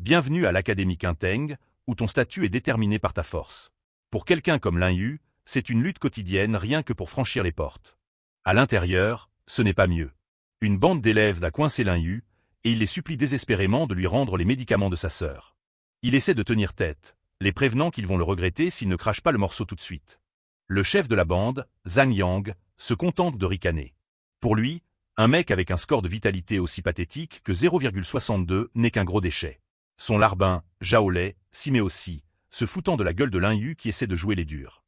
Bienvenue à l'Académie Quinteng, où ton statut est déterminé par ta force. Pour quelqu'un comme Lin Yu, c'est une lutte quotidienne rien que pour franchir les portes. À l'intérieur, ce n'est pas mieux. Une bande d'élèves a coincé Lin Yu, et il les supplie désespérément de lui rendre les médicaments de sa sœur. Il essaie de tenir tête, les prévenant qu'ils vont le regretter s'il ne crache pas le morceau tout de suite. Le chef de la bande, Zhang Yang, se contente de ricaner. Pour lui, un mec avec un score de vitalité aussi pathétique que 0,62 n'est qu'un gros déchet. Son larbin, Zhao Lei, s'y met aussi, se foutant de la gueule de Lin Yu qui essaie de jouer les durs.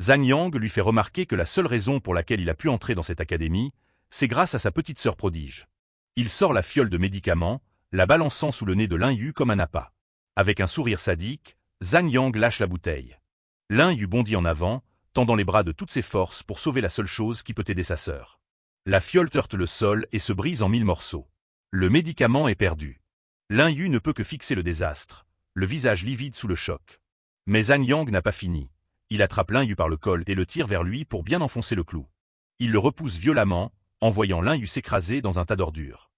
Zhang Yang lui fait remarquer que la seule raison pour laquelle il a pu entrer dans cette académie, c'est grâce à sa petite sœur prodige. Il sort la fiole de médicaments, la balançant sous le nez de Lin Yu comme un appât. Avec un sourire sadique, Zhang Yang lâche la bouteille. Lin Yu bondit en avant, tendant les bras de toutes ses forces pour sauver la seule chose qui peut aider sa sœur. La fiole heurte le sol et se brise en 1000 morceaux. Le médicament est perdu. Lin Yu ne peut que fixer le désastre, le visage livide sous le choc. Mais Zhang Yang n'a pas fini. Il attrape Lin Yu par le col et le tire vers lui pour bien enfoncer le clou. Il le repousse violemment, envoyant Lin Yu s'écraser dans un tas d'ordures.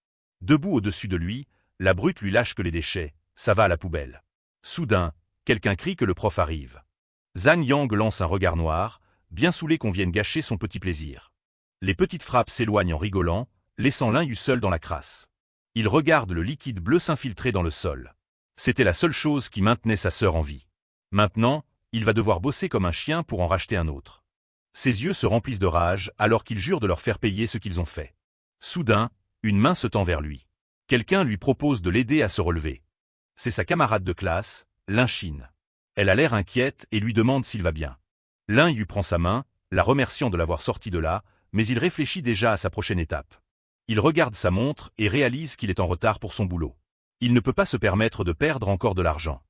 Debout au-dessus de lui, la brute lui lâche que les déchets, ça va à la poubelle. Soudain, quelqu'un crie que le prof arrive. Zhang Yang lance un regard noir, bien saoulé qu'on vienne gâcher son petit plaisir. Les petites frappes s'éloignent en rigolant, laissant Lin Yu seul dans la crasse. Il regarde le liquide bleu s'infiltrer dans le sol. C'était la seule chose qui maintenait sa sœur en vie. Maintenant, il va devoir bosser comme un chien pour en racheter un autre. Ses yeux se remplissent de rage alors qu'il jure de leur faire payer ce qu'ils ont fait. Soudain, une main se tend vers lui. Quelqu'un lui propose de l'aider à se relever. C'est sa camarade de classe, Lin Xin. Elle a l'air inquiète et lui demande s'il va bien. Lin Yu prend sa main, la remerciant de l'avoir sorti de là, mais il réfléchit déjà à sa prochaine étape. Il regarde sa montre et réalise qu'il est en retard pour son boulot. Il ne peut pas se permettre de perdre encore de l'argent.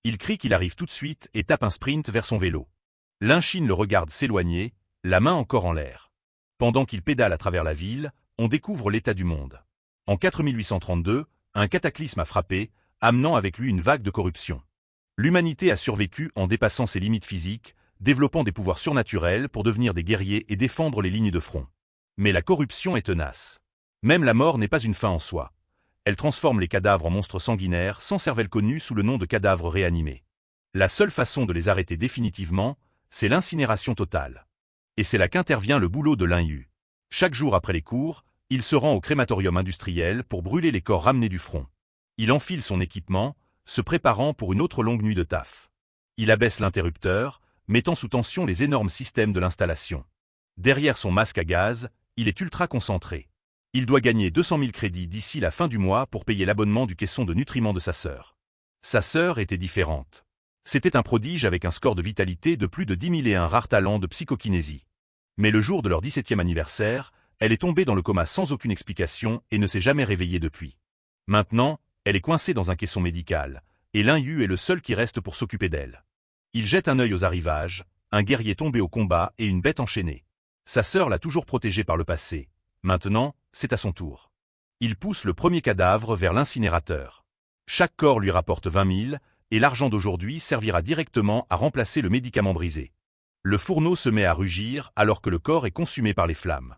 Il crie qu'il arrive tout de suite et tape un sprint vers son vélo. Lin Xin le regarde s'éloigner, la main encore en l'air. Pendant qu'il pédale à travers la ville, on découvre l'état du monde. En 4832, un cataclysme a frappé, amenant avec lui une vague de corruption. L'humanité a survécu en dépassant ses limites physiques, développant des pouvoirs surnaturels pour devenir des guerriers et défendre les lignes de front. Mais la corruption est tenace. Même la mort n'est pas une fin en soi. Elle transforme les cadavres en monstres sanguinaires sans cervelle connue sous le nom de cadavres réanimés. La seule façon de les arrêter définitivement, c'est l'incinération totale. Et c'est là qu'intervient le boulot de Lin Yu. Chaque jour après les cours, il se rend au crématorium industriel pour brûler les corps ramenés du front. Il enfile son équipement, se préparant pour une autre longue nuit de taf. Il abaisse l'interrupteur, mettant sous tension les énormes systèmes de l'installation. Derrière son masque à gaz, il est ultra concentré. Il doit gagner 200 000 crédits d'ici la fin du mois pour payer l'abonnement du caisson de nutriments de sa sœur. Sa sœur était différente. C'était un prodige avec un score de vitalité de plus de 10 000 et un rare talent de psychokinésie. Mais le jour de leur 17e anniversaire, elle est tombée dans le coma sans aucune explication et ne s'est jamais réveillée depuis. Maintenant, elle est coincée dans un caisson médical, et Lin Yu est le seul qui reste pour s'occuper d'elle. Il jette un œil aux arrivages, un guerrier tombé au combat et une bête enchaînée. Sa sœur l'a toujours protégé par le passé. Maintenant, c'est à son tour. Il pousse le premier cadavre vers l'incinérateur. Chaque corps lui rapporte 20 000, et l'argent d'aujourd'hui servira directement à remplacer le médicament brisé. Le fourneau se met à rugir alors que le corps est consumé par les flammes.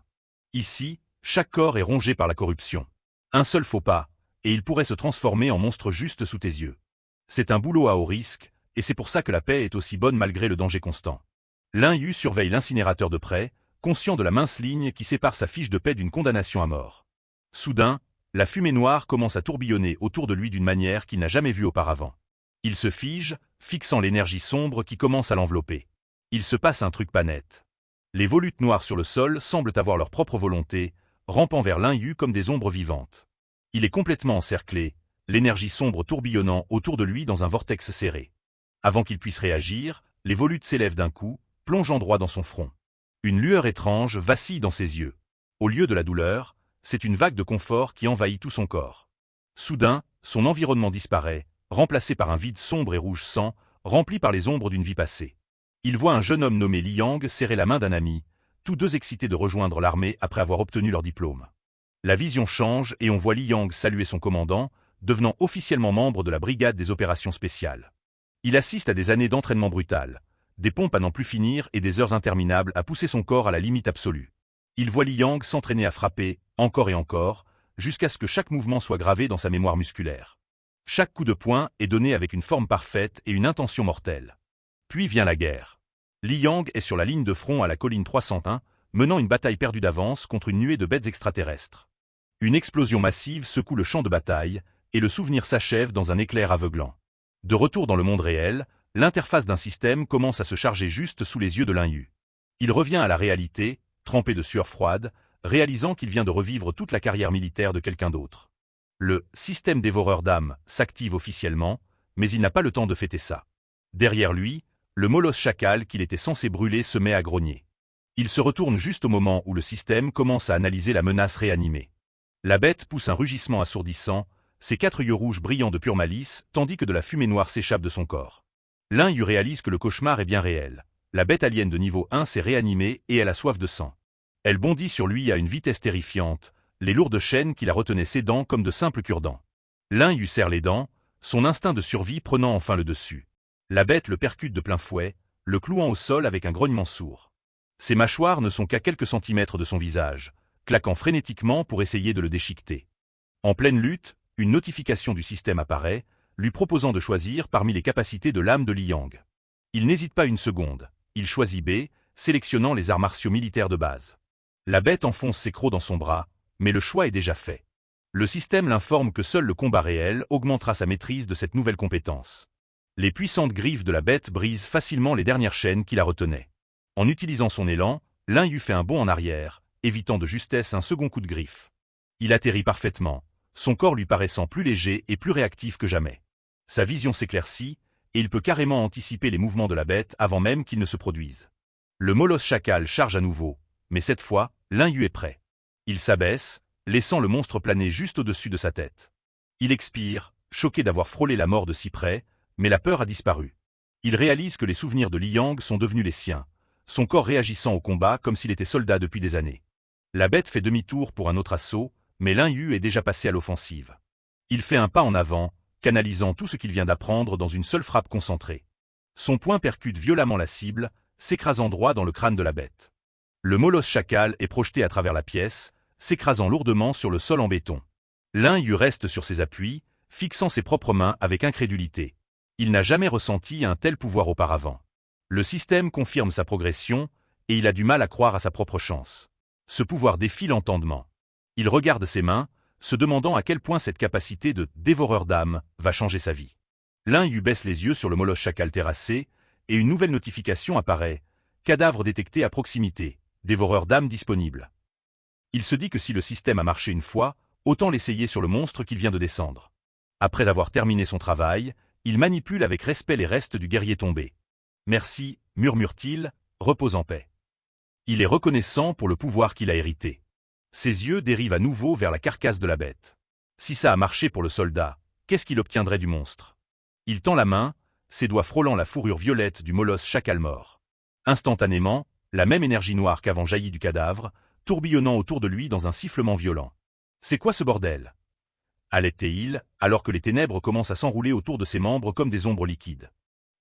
Ici, chaque corps est rongé par la corruption. Un seul faux pas, et il pourrait se transformer en monstre juste sous tes yeux. C'est un boulot à haut risque, et c'est pour ça que la paix est aussi bonne malgré le danger constant. Lin Yu surveille l'incinérateur de près, conscient de la mince ligne qui sépare sa fiche de paix d'une condamnation à mort. Soudain, la fumée noire commence à tourbillonner autour de lui d'une manière qu'il n'a jamais vue auparavant. Il se fige, fixant l'énergie sombre qui commence à l'envelopper. Il se passe un truc pas net. Les volutes noires sur le sol semblent avoir leur propre volonté, rampant vers Lin Yu comme des ombres vivantes. Il est complètement encerclé, l'énergie sombre tourbillonnant autour de lui dans un vortex serré. Avant qu'il puisse réagir, les volutes s'élèvent d'un coup, plongeant droit dans son front. Une lueur étrange vacille dans ses yeux. Au lieu de la douleur, c'est une vague de confort qui envahit tout son corps. Soudain, son environnement disparaît, remplacé par un vide sombre et rouge sang, rempli par les ombres d'une vie passée. Il voit un jeune homme nommé Li Yang serrer la main d'un ami, tous deux excités de rejoindre l'armée après avoir obtenu leur diplôme. La vision change et on voit Li Yang saluer son commandant, devenant officiellement membre de la brigade des opérations spéciales. Il assiste à des années d'entraînement brutal, des pompes à n'en plus finir et des heures interminables à pousser son corps à la limite absolue. Il voit Li Yang s'entraîner à frapper, encore et encore, jusqu'à ce que chaque mouvement soit gravé dans sa mémoire musculaire. Chaque coup de poing est donné avec une forme parfaite et une intention mortelle. Puis vient la guerre. Li Yang est sur la ligne de front à la colline 301, menant une bataille perdue d'avance contre une nuée de bêtes extraterrestres. Une explosion massive secoue le champ de bataille, et le souvenir s'achève dans un éclair aveuglant. De retour dans le monde réel, l'interface d'un système commence à se charger juste sous les yeux de Lin Yu. Il revient à la réalité, trempé de sueur froide, réalisant qu'il vient de revivre toute la carrière militaire de quelqu'un d'autre. Le système dévoreur d'âmes s'active officiellement, mais il n'a pas le temps de fêter ça. Derrière lui, le molosse chacal qu'il était censé brûler se met à grogner. Il se retourne juste au moment où le système commence à analyser la menace réanimée. La bête pousse un rugissement assourdissant, ses 4 yeux rouges brillant de pure malice, tandis que de la fumée noire s'échappe de son corps. Lin Yu réalise que le cauchemar est bien réel. La bête alien de niveau 1 s'est réanimée et elle a soif de sang. Elle bondit sur lui à une vitesse terrifiante, les lourdes chaînes qui la retenaient cédant comme de simples cure-dents. Lin Yu serre les dents, son instinct de survie prenant enfin le dessus. La bête le percute de plein fouet, le clouant au sol avec un grognement sourd. Ses mâchoires ne sont qu'à quelques centimètres de son visage, claquant frénétiquement pour essayer de le déchiqueter. En pleine lutte, une notification du système apparaît, lui proposant de choisir parmi les capacités de l'âme de Li Yang. Il n'hésite pas une seconde, il choisit B, sélectionnant les arts martiaux militaires de base. La bête enfonce ses crocs dans son bras, mais le choix est déjà fait. Le système l'informe que seul le combat réel augmentera sa maîtrise de cette nouvelle compétence. Les puissantes griffes de la bête brisent facilement les dernières chaînes qui la retenaient. En utilisant son élan, Lin Yu fait un bond en arrière, évitant de justesse un second coup de griffe. Il atterrit parfaitement, son corps lui paraissant plus léger et plus réactif que jamais. Sa vision s'éclaircit, et il peut carrément anticiper les mouvements de la bête avant même qu'ils ne se produisent. Le molosse chacal charge à nouveau, mais cette fois, Lin Yu est prêt. Il s'abaisse, laissant le monstre planer juste au-dessus de sa tête. Il expire, choqué d'avoir frôlé la mort de si près, mais la peur a disparu. Il réalise que les souvenirs de Li Yang sont devenus les siens, son corps réagissant au combat comme s'il était soldat depuis des années. La bête fait demi-tour pour un autre assaut, mais Lin Yu est déjà passé à l'offensive. Il fait un pas en avant, canalisant tout ce qu'il vient d'apprendre dans une seule frappe concentrée. Son poing percute violemment la cible, s'écrasant droit dans le crâne de la bête. Le molosse chacal est projeté à travers la pièce, s'écrasant lourdement sur le sol en béton. Lin Yu reste sur ses appuis, fixant ses propres mains avec incrédulité. Il n'a jamais ressenti un tel pouvoir auparavant. Le système confirme sa progression, et il a du mal à croire à sa propre chance. Ce pouvoir défie l'entendement. Il regarde ses mains, se demandant à quel point cette capacité de dévoreur d'âme va changer sa vie. Lin Yu baisse les yeux sur le molosse chacal terrassé, et une nouvelle notification apparaît. Cadavre détecté à proximité, dévoreur d'âme disponible. Il se dit que si le système a marché une fois, autant l'essayer sur le monstre qu'il vient de descendre. Après avoir terminé son travail, il manipule avec respect les restes du guerrier tombé. Merci, murmure-t-il, repose en paix. Il est reconnaissant pour le pouvoir qu'il a hérité. Ses yeux dérivent à nouveau vers la carcasse de la bête. Si ça a marché pour le soldat, qu'est-ce qu'il obtiendrait du monstre? Il tend la main, ses doigts frôlant la fourrure violette du molosse chacal mort. Instantanément, la même énergie noire qu'avant jaillit du cadavre, tourbillonnant autour de lui dans un sifflement violent. C'est quoi ce bordel? Allait-il, alors que les ténèbres commencent à s'enrouler autour de ses membres comme des ombres liquides.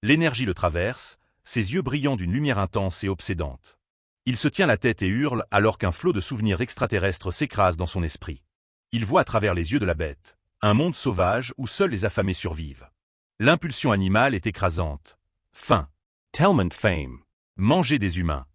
L'énergie le traverse, ses yeux brillant d'une lumière intense et obsédante. Il se tient la tête et hurle alors qu'un flot de souvenirs extraterrestres s'écrase dans son esprit. Il voit à travers les yeux de la bête, un monde sauvage où seuls les affamés survivent. L'impulsion animale est écrasante. Faim. Telman fame. Manger des humains.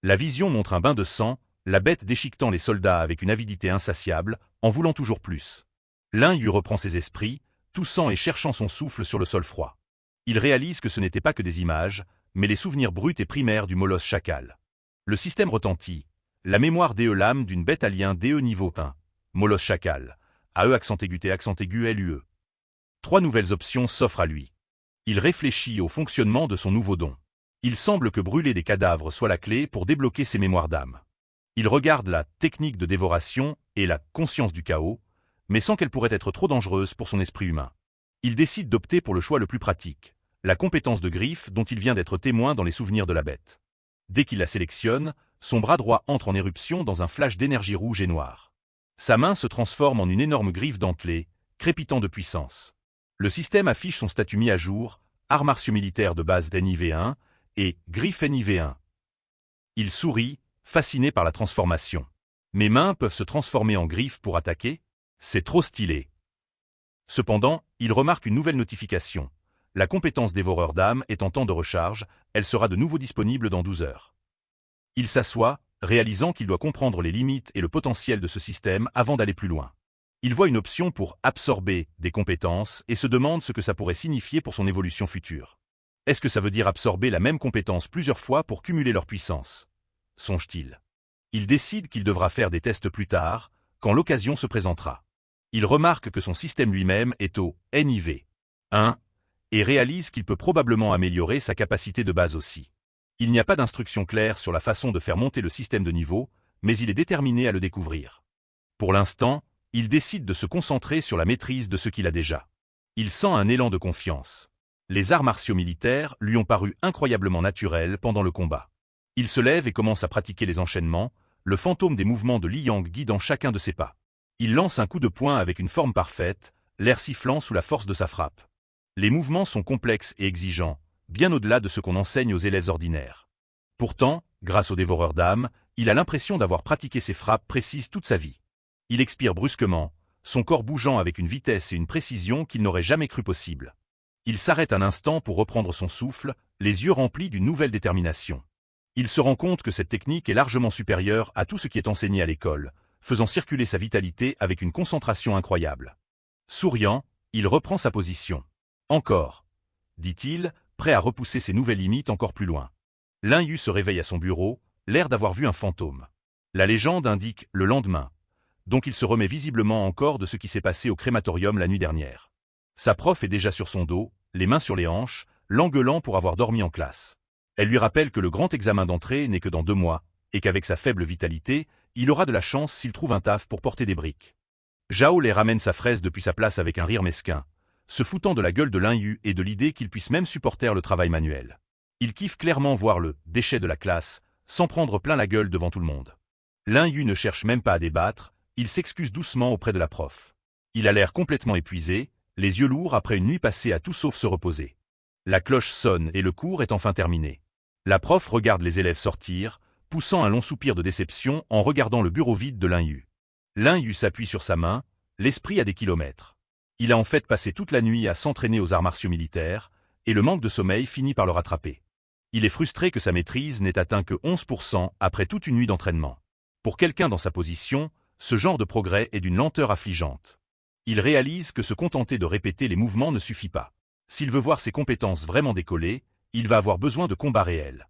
La vision montre un bain de sang, la bête déchiquetant les soldats avec une avidité insatiable, en voulant toujours plus. Lin Yu reprend ses esprits, toussant et cherchant son souffle sur le sol froid. Il réalise que ce n'était pas que des images, mais les souvenirs bruts et primaires du molosse chacal. Le système retentit. La mémoire DE l'âme d'une bête alien DE niveau 1. Molosse chacal. AE accent aigu LUE. 3 nouvelles options s'offrent à lui. Il réfléchit au fonctionnement de son nouveau don. Il semble que brûler des cadavres soit la clé pour débloquer ses mémoires d'âme. Il regarde la technique de dévoration et la conscience du chaos, mais sent qu'elle pourrait être trop dangereuse pour son esprit humain. Il décide d'opter pour le choix le plus pratique, la compétence de griffe dont il vient d'être témoin dans les souvenirs de la bête. Dès qu'il la sélectionne, son bras droit entre en éruption dans un flash d'énergie rouge et noire. Sa main se transforme en une énorme griffe dentelée, crépitant de puissance. Le système affiche son statut mis à jour, arts martiaux militaires de base NIV1 et griffe NIV1. Il sourit, fasciné par la transformation. Mes mains peuvent se transformer en griffes pour attaquer? C'est trop stylé. Cependant, il remarque une nouvelle notification. La compétence dévoreur d'âme est en temps de recharge, elle sera de nouveau disponible dans 12 heures. Il s'assoit, réalisant qu'il doit comprendre les limites et le potentiel de ce système avant d'aller plus loin. Il voit une option pour absorber des compétences et se demande ce que ça pourrait signifier pour son évolution future. Est-ce que ça veut dire absorber la même compétence plusieurs fois pour cumuler leur puissance? Songe-t-il. Il décide qu'il devra faire des tests plus tard, quand l'occasion se présentera. Il remarque que son système lui-même est au NIV 1 et réalise qu'il peut probablement améliorer sa capacité de base aussi. Il n'y a pas d'instruction claire sur la façon de faire monter le système de niveau, mais il est déterminé à le découvrir. Pour l'instant, il décide de se concentrer sur la maîtrise de ce qu'il a déjà. Il sent un élan de confiance. Les arts martiaux militaires lui ont paru incroyablement naturels pendant le combat. Il se lève et commence à pratiquer les enchaînements, le fantôme des mouvements de Li Yang guidant chacun de ses pas. Il lance un coup de poing avec une forme parfaite, l'air sifflant sous la force de sa frappe. Les mouvements sont complexes et exigeants, bien au-delà de ce qu'on enseigne aux élèves ordinaires. Pourtant, grâce au dévoreur d'âme, il a l'impression d'avoir pratiqué ses frappes précises toute sa vie. Il expire brusquement, son corps bougeant avec une vitesse et une précision qu'il n'aurait jamais cru possible. Il s'arrête un instant pour reprendre son souffle, les yeux remplis d'une nouvelle détermination. Il se rend compte que cette technique est largement supérieure à tout ce qui est enseigné à l'école, faisant circuler sa vitalité avec une concentration incroyable. Souriant, il reprend sa position. Encore, dit-il, prêt à repousser ses nouvelles limites encore plus loin. Lin Yu se réveille à son bureau, l'air d'avoir vu un fantôme. La légende indique le lendemain, donc il se remet visiblement encore de ce qui s'est passé au crématorium la nuit dernière. Sa prof est déjà sur son dos, les mains sur les hanches, l'engueulant pour avoir dormi en classe. Elle lui rappelle que le grand examen d'entrée n'est que dans 2 mois, et qu'avec sa faible vitalité, il aura de la chance s'il trouve un taf pour porter des briques. Zhao Lei ramène sa fraise depuis sa place avec un rire mesquin, se foutant de la gueule de Lin Yu et de l'idée qu'il puisse même supporter le travail manuel. Il kiffe clairement voir le « déchet de la classe » s'en prendre plein la gueule devant tout le monde. Lin Yu ne cherche même pas à débattre, il s'excuse doucement auprès de la prof. Il a l'air complètement épuisé, les yeux lourds après une nuit passée à tout sauf se reposer. La cloche sonne et le cours est enfin terminé. La prof regarde les élèves sortir, poussant un long soupir de déception en regardant le bureau vide de Lin Yu. Lin Yu s'appuie sur sa main, l'esprit à des kilomètres. Il a en fait passé toute la nuit à s'entraîner aux arts martiaux militaires, et le manque de sommeil finit par le rattraper. Il est frustré que sa maîtrise n'ait atteint que 11% après toute une nuit d'entraînement. Pour quelqu'un dans sa position, ce genre de progrès est d'une lenteur affligeante. Il réalise que se contenter de répéter les mouvements ne suffit pas. S'il veut voir ses compétences vraiment décoller, il va avoir besoin de combats réels.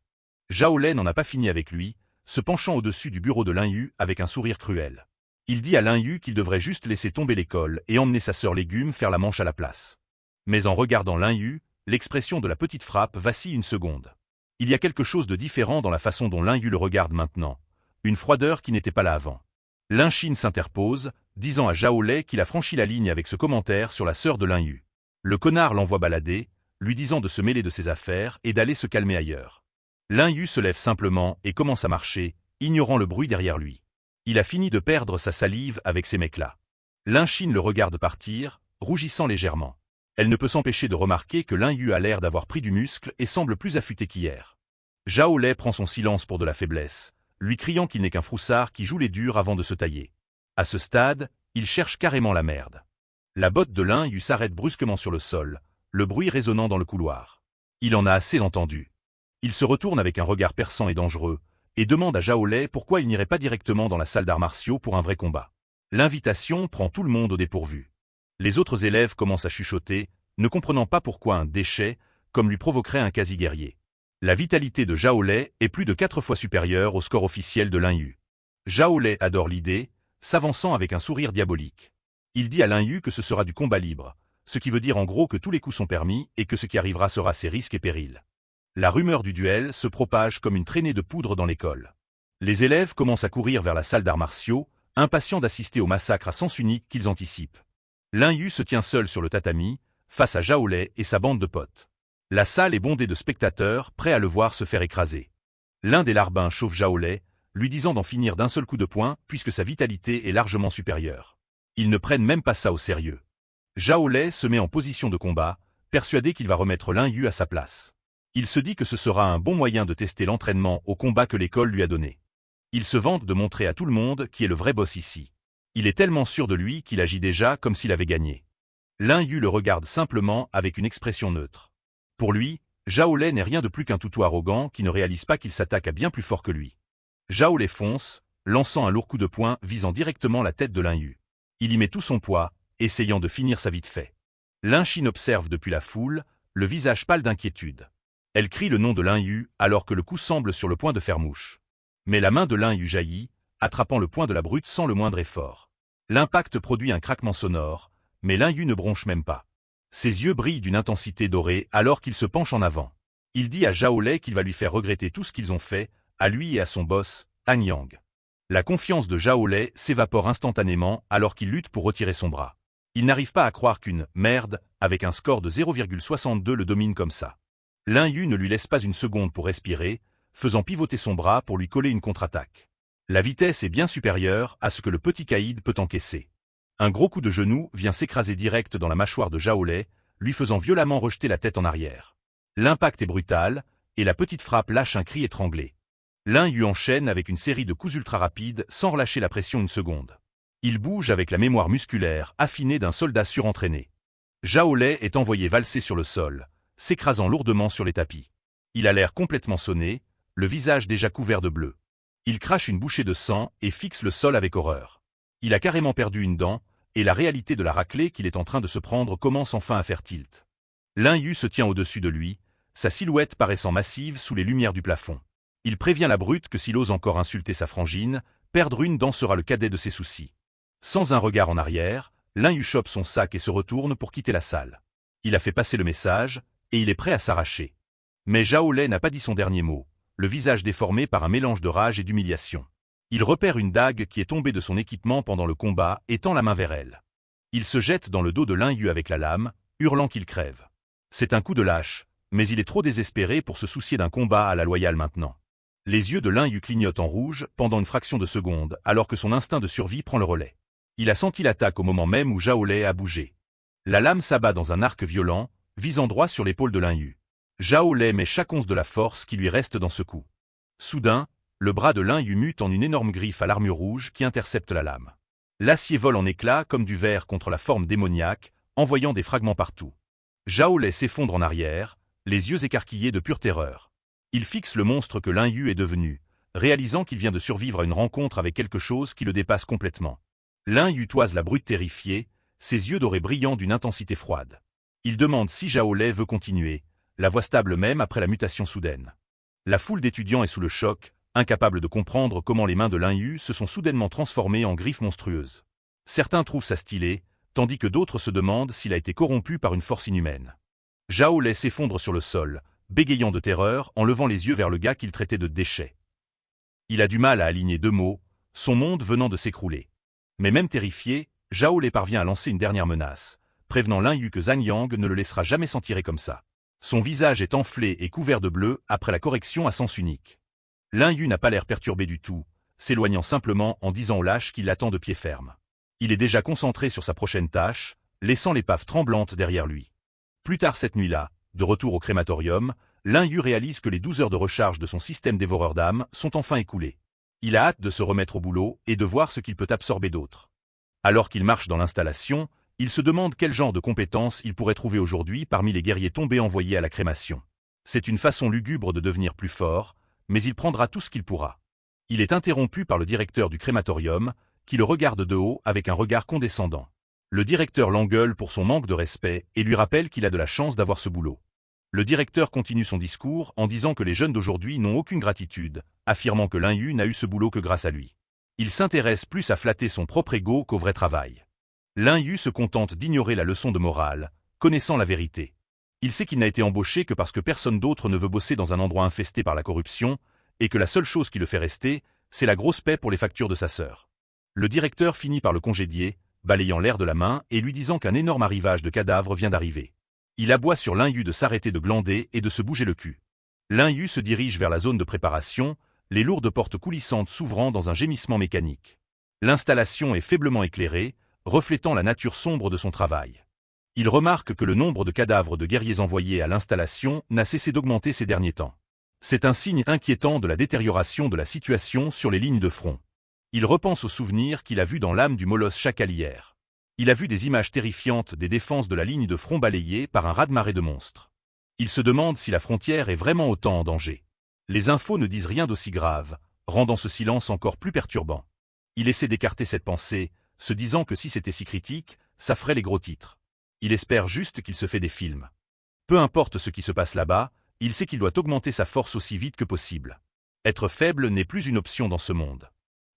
Zhao Lei n'en a pas fini avec lui, se penchant au-dessus du bureau de Lin Yu avec un sourire cruel. Il dit à Lin Yu qu'il devrait juste laisser tomber l'école et emmener sa sœur Légume faire la manche à la place. Mais en regardant Lin Yu, l'expression de la petite frappe vacille une seconde. Il y a quelque chose de différent dans la façon dont Lin Yu le regarde maintenant, une froideur qui n'était pas là avant. Lin Xin s'interpose, disant à Zhao Lei qu'il a franchi la ligne avec ce commentaire sur la sœur de Lin Yu. Le connard l'envoie balader, lui disant de se mêler de ses affaires et d'aller se calmer ailleurs. Lin Yu se lève simplement et commence à marcher, ignorant le bruit derrière lui. Il a fini de perdre sa salive avec ces mecs-là. Lin Xin le regarde partir, rougissant légèrement. Elle ne peut s'empêcher de remarquer que Lin Yu a l'air d'avoir pris du muscle et semble plus affûté qu'hier. Zhao Lei prend son silence pour de la faiblesse, lui criant qu'il n'est qu'un froussard qui joue les durs avant de se tailler. À ce stade, il cherche carrément la merde. La botte de Lin Yu s'arrête brusquement sur le sol, le bruit résonnant dans le couloir. Il en a assez entendu. Il se retourne avec un regard perçant et dangereux, et demande à Zhao Lei pourquoi il n'irait pas directement dans la salle d'arts martiaux pour un vrai combat. L'invitation prend tout le monde au dépourvu. Les autres élèves commencent à chuchoter, ne comprenant pas pourquoi un déchet, comme lui provoquerait un quasi-guerrier. La vitalité de Zhao Lei est plus de 4 fois supérieure au score officiel de Lin Yu. Zhao Lei adore l'idée, s'avançant avec un sourire diabolique. Il dit à Lin Yu que ce sera du combat libre, ce qui veut dire en gros que tous les coups sont permis et que ce qui arrivera sera ses risques et périls. La rumeur du duel se propage comme une traînée de poudre dans l'école. Les élèves commencent à courir vers la salle d'arts martiaux, impatients d'assister au massacre à sens unique qu'ils anticipent. Lin Yu se tient seul sur le tatami, face à Zhao Lei et sa bande de potes. La salle est bondée de spectateurs, prêts à le voir se faire écraser. L'un des larbins chauffe Zhao Lei, lui disant d'en finir d'un seul coup de poing puisque sa vitalité est largement supérieure. Ils ne prennent même pas ça au sérieux. Zhao Lei se met en position de combat, persuadé qu'il va remettre Lin Yu à sa place. Il se dit que ce sera un bon moyen de tester l'entraînement au combat que l'école lui a donné. Il se vante de montrer à tout le monde qui est le vrai boss ici. Il est tellement sûr de lui qu'il agit déjà comme s'il avait gagné. Lin Yu le regarde simplement avec une expression neutre. Pour lui, Zhao Lei n'est rien de plus qu'un toutou arrogant qui ne réalise pas qu'il s'attaque à bien plus fort que lui. Zhao Lei fonce, lançant un lourd coup de poing visant directement la tête de Lin Yu. Il y met tout son poids, essayant de finir ça vite fait. Lin Xin observe depuis la foule, le visage pâle d'inquiétude. Elle crie le nom de Lin Yu alors que le coup semble sur le point de faire mouche. Mais la main de Lin Yu jaillit, attrapant le poing de la brute sans le moindre effort. L'impact produit un craquement sonore, mais Lin Yu ne bronche même pas. Ses yeux brillent d'une intensité dorée alors qu'il se penche en avant. Il dit à Zhao Lei qu'il va lui faire regretter tout ce qu'ils ont fait, à lui et à son boss, Han Yang. La confiance de Zhao Lei s'évapore instantanément alors qu'il lutte pour retirer son bras. Il n'arrive pas à croire qu'une « merde » avec un score de 0,62 le domine comme ça. Lin Yu ne lui laisse pas une seconde pour respirer, faisant pivoter son bras pour lui coller une contre-attaque. La vitesse est bien supérieure à ce que le petit caïd peut encaisser. Un gros coup de genou vient s'écraser direct dans la mâchoire de Zhao Lei, lui faisant violemment rejeter la tête en arrière. L'impact est brutal, et la petite frappe lâche un cri étranglé. Lin Yu enchaîne avec une série de coups ultra rapides sans relâcher la pression une seconde. Il bouge avec la mémoire musculaire affinée d'un soldat surentraîné. Zhao Lei est envoyé valser sur le sol, s'écrasant lourdement sur les tapis. Il a l'air complètement sonné, le visage déjà couvert de bleu. Il crache une bouchée de sang et fixe le sol avec horreur. Il a carrément perdu une dent, et la réalité de la raclée qu'il est en train de se prendre commence enfin à faire tilt. Lin Yu se tient au-dessus de lui, sa silhouette paraissant massive sous les lumières du plafond. Il prévient la brute que s'il ose encore insulter sa frangine, perdre une dent sera le cadet de ses soucis. Sans un regard en arrière, Lin Yu chope son sac et se retourne pour quitter la salle. Il a fait passer le message, et il est prêt à s'arracher. Mais Zhao Lei n'a pas dit son dernier mot, le visage déformé par un mélange de rage et d'humiliation. Il repère une dague qui est tombée de son équipement pendant le combat et tend la main vers elle. Il se jette dans le dos de Lin Yu avec la lame, hurlant qu'il crève. C'est un coup de lâche, mais il est trop désespéré pour se soucier d'un combat à la loyale maintenant. Les yeux de Lin Yu clignotent en rouge pendant une fraction de seconde alors que son instinct de survie prend le relais. Il a senti l'attaque au moment même où Zhao Lei a bougé. La lame s'abat dans un arc violent, visant droit sur l'épaule de Lin Yu. Zhao Lei met chaque once de la force qui lui reste dans ce coup. Soudain, le bras de Lin Yu mute en une énorme griffe à l'armure rouge qui intercepte la lame. L'acier vole en éclats comme du verre contre la forme démoniaque, envoyant des fragments partout. Zhao Lei s'effondre en arrière, les yeux écarquillés de pure terreur. Il fixe le monstre que Lin Yu est devenu, réalisant qu'il vient de survivre à une rencontre avec quelque chose qui le dépasse complètement. Lin Yu toise la brute terrifiée, ses yeux dorés brillants d'une intensité froide. Il demande si Zhao Lei veut continuer, la voix stable même après la mutation soudaine. La foule d'étudiants est sous le choc, incapable de comprendre comment les mains de Lin Yu se sont soudainement transformées en griffes monstrueuses. Certains trouvent ça stylé, tandis que d'autres se demandent s'il a été corrompu par une force inhumaine. Zhao Lei s'effondre sur le sol, bégayant de terreur en levant les yeux vers le gars qu'il traitait de déchet. Il a du mal à aligner deux mots, son monde venant de s'écrouler. Mais même terrifié, Zhao Lei parvient à lancer une dernière menace, prévenant Lin Yu que Zhang Yang ne le laissera jamais s'en tirer comme ça. Son visage est enflé et couvert de bleu après la correction à sens unique. Lin Yu n'a pas l'air perturbé du tout, s'éloignant simplement en disant au lâche qu'il l'attend de pied ferme. Il est déjà concentré sur sa prochaine tâche, laissant l'épave tremblante derrière lui. Plus tard cette nuit-là, de retour au crématorium, Lin Yu réalise que les 12 heures de recharge de son système dévoreur d'âmes sont enfin écoulées. Il a hâte de se remettre au boulot et de voir ce qu'il peut absorber d'autre. Alors qu'il marche dans l'installation, il se demande quel genre de compétences il pourrait trouver aujourd'hui parmi les guerriers tombés envoyés à la crémation. C'est une façon lugubre de devenir plus fort, mais il prendra tout ce qu'il pourra. Il est interrompu par le directeur du crématorium, qui le regarde de haut avec un regard condescendant. Le directeur l'engueule pour son manque de respect et lui rappelle qu'il a de la chance d'avoir ce boulot. Le directeur continue son discours en disant que les jeunes d'aujourd'hui n'ont aucune gratitude, affirmant que Lin Yu n'a eu ce boulot que grâce à lui. Il s'intéresse plus à flatter son propre ego qu'au vrai travail. Lin Yu se contente d'ignorer la leçon de morale, connaissant la vérité. Il sait qu'il n'a été embauché que parce que personne d'autre ne veut bosser dans un endroit infesté par la corruption, et que la seule chose qui le fait rester, c'est la grosse paie pour les factures de sa sœur. Le directeur finit par le congédier, balayant l'air de la main et lui disant qu'un énorme arrivage de cadavres vient d'arriver. Il aboie sur Lin Yu de s'arrêter de glander et de se bouger le cul. Lin Yu se dirige vers la zone de préparation, les lourdes portes coulissantes s'ouvrant dans un gémissement mécanique. L'installation est faiblement éclairée, reflétant la nature sombre de son travail. Il remarque que le nombre de cadavres de guerriers envoyés à l'installation n'a cessé d'augmenter ces derniers temps. C'est un signe inquiétant de la détérioration de la situation sur les lignes de front. Il repense aux souvenirs qu'il a vus dans l'âme du molosse chacal hier. Il a vu des images terrifiantes des défenses de la ligne de front balayées par un raz-de-marée de monstres. Il se demande si la frontière est vraiment autant en danger. Les infos ne disent rien d'aussi grave, rendant ce silence encore plus perturbant. Il essaie d'écarter cette pensée, se disant que si c'était si critique, ça ferait les gros titres. Il espère juste qu'il se fait des films. Peu importe ce qui se passe là-bas, il sait qu'il doit augmenter sa force aussi vite que possible. Être faible n'est plus une option dans ce monde.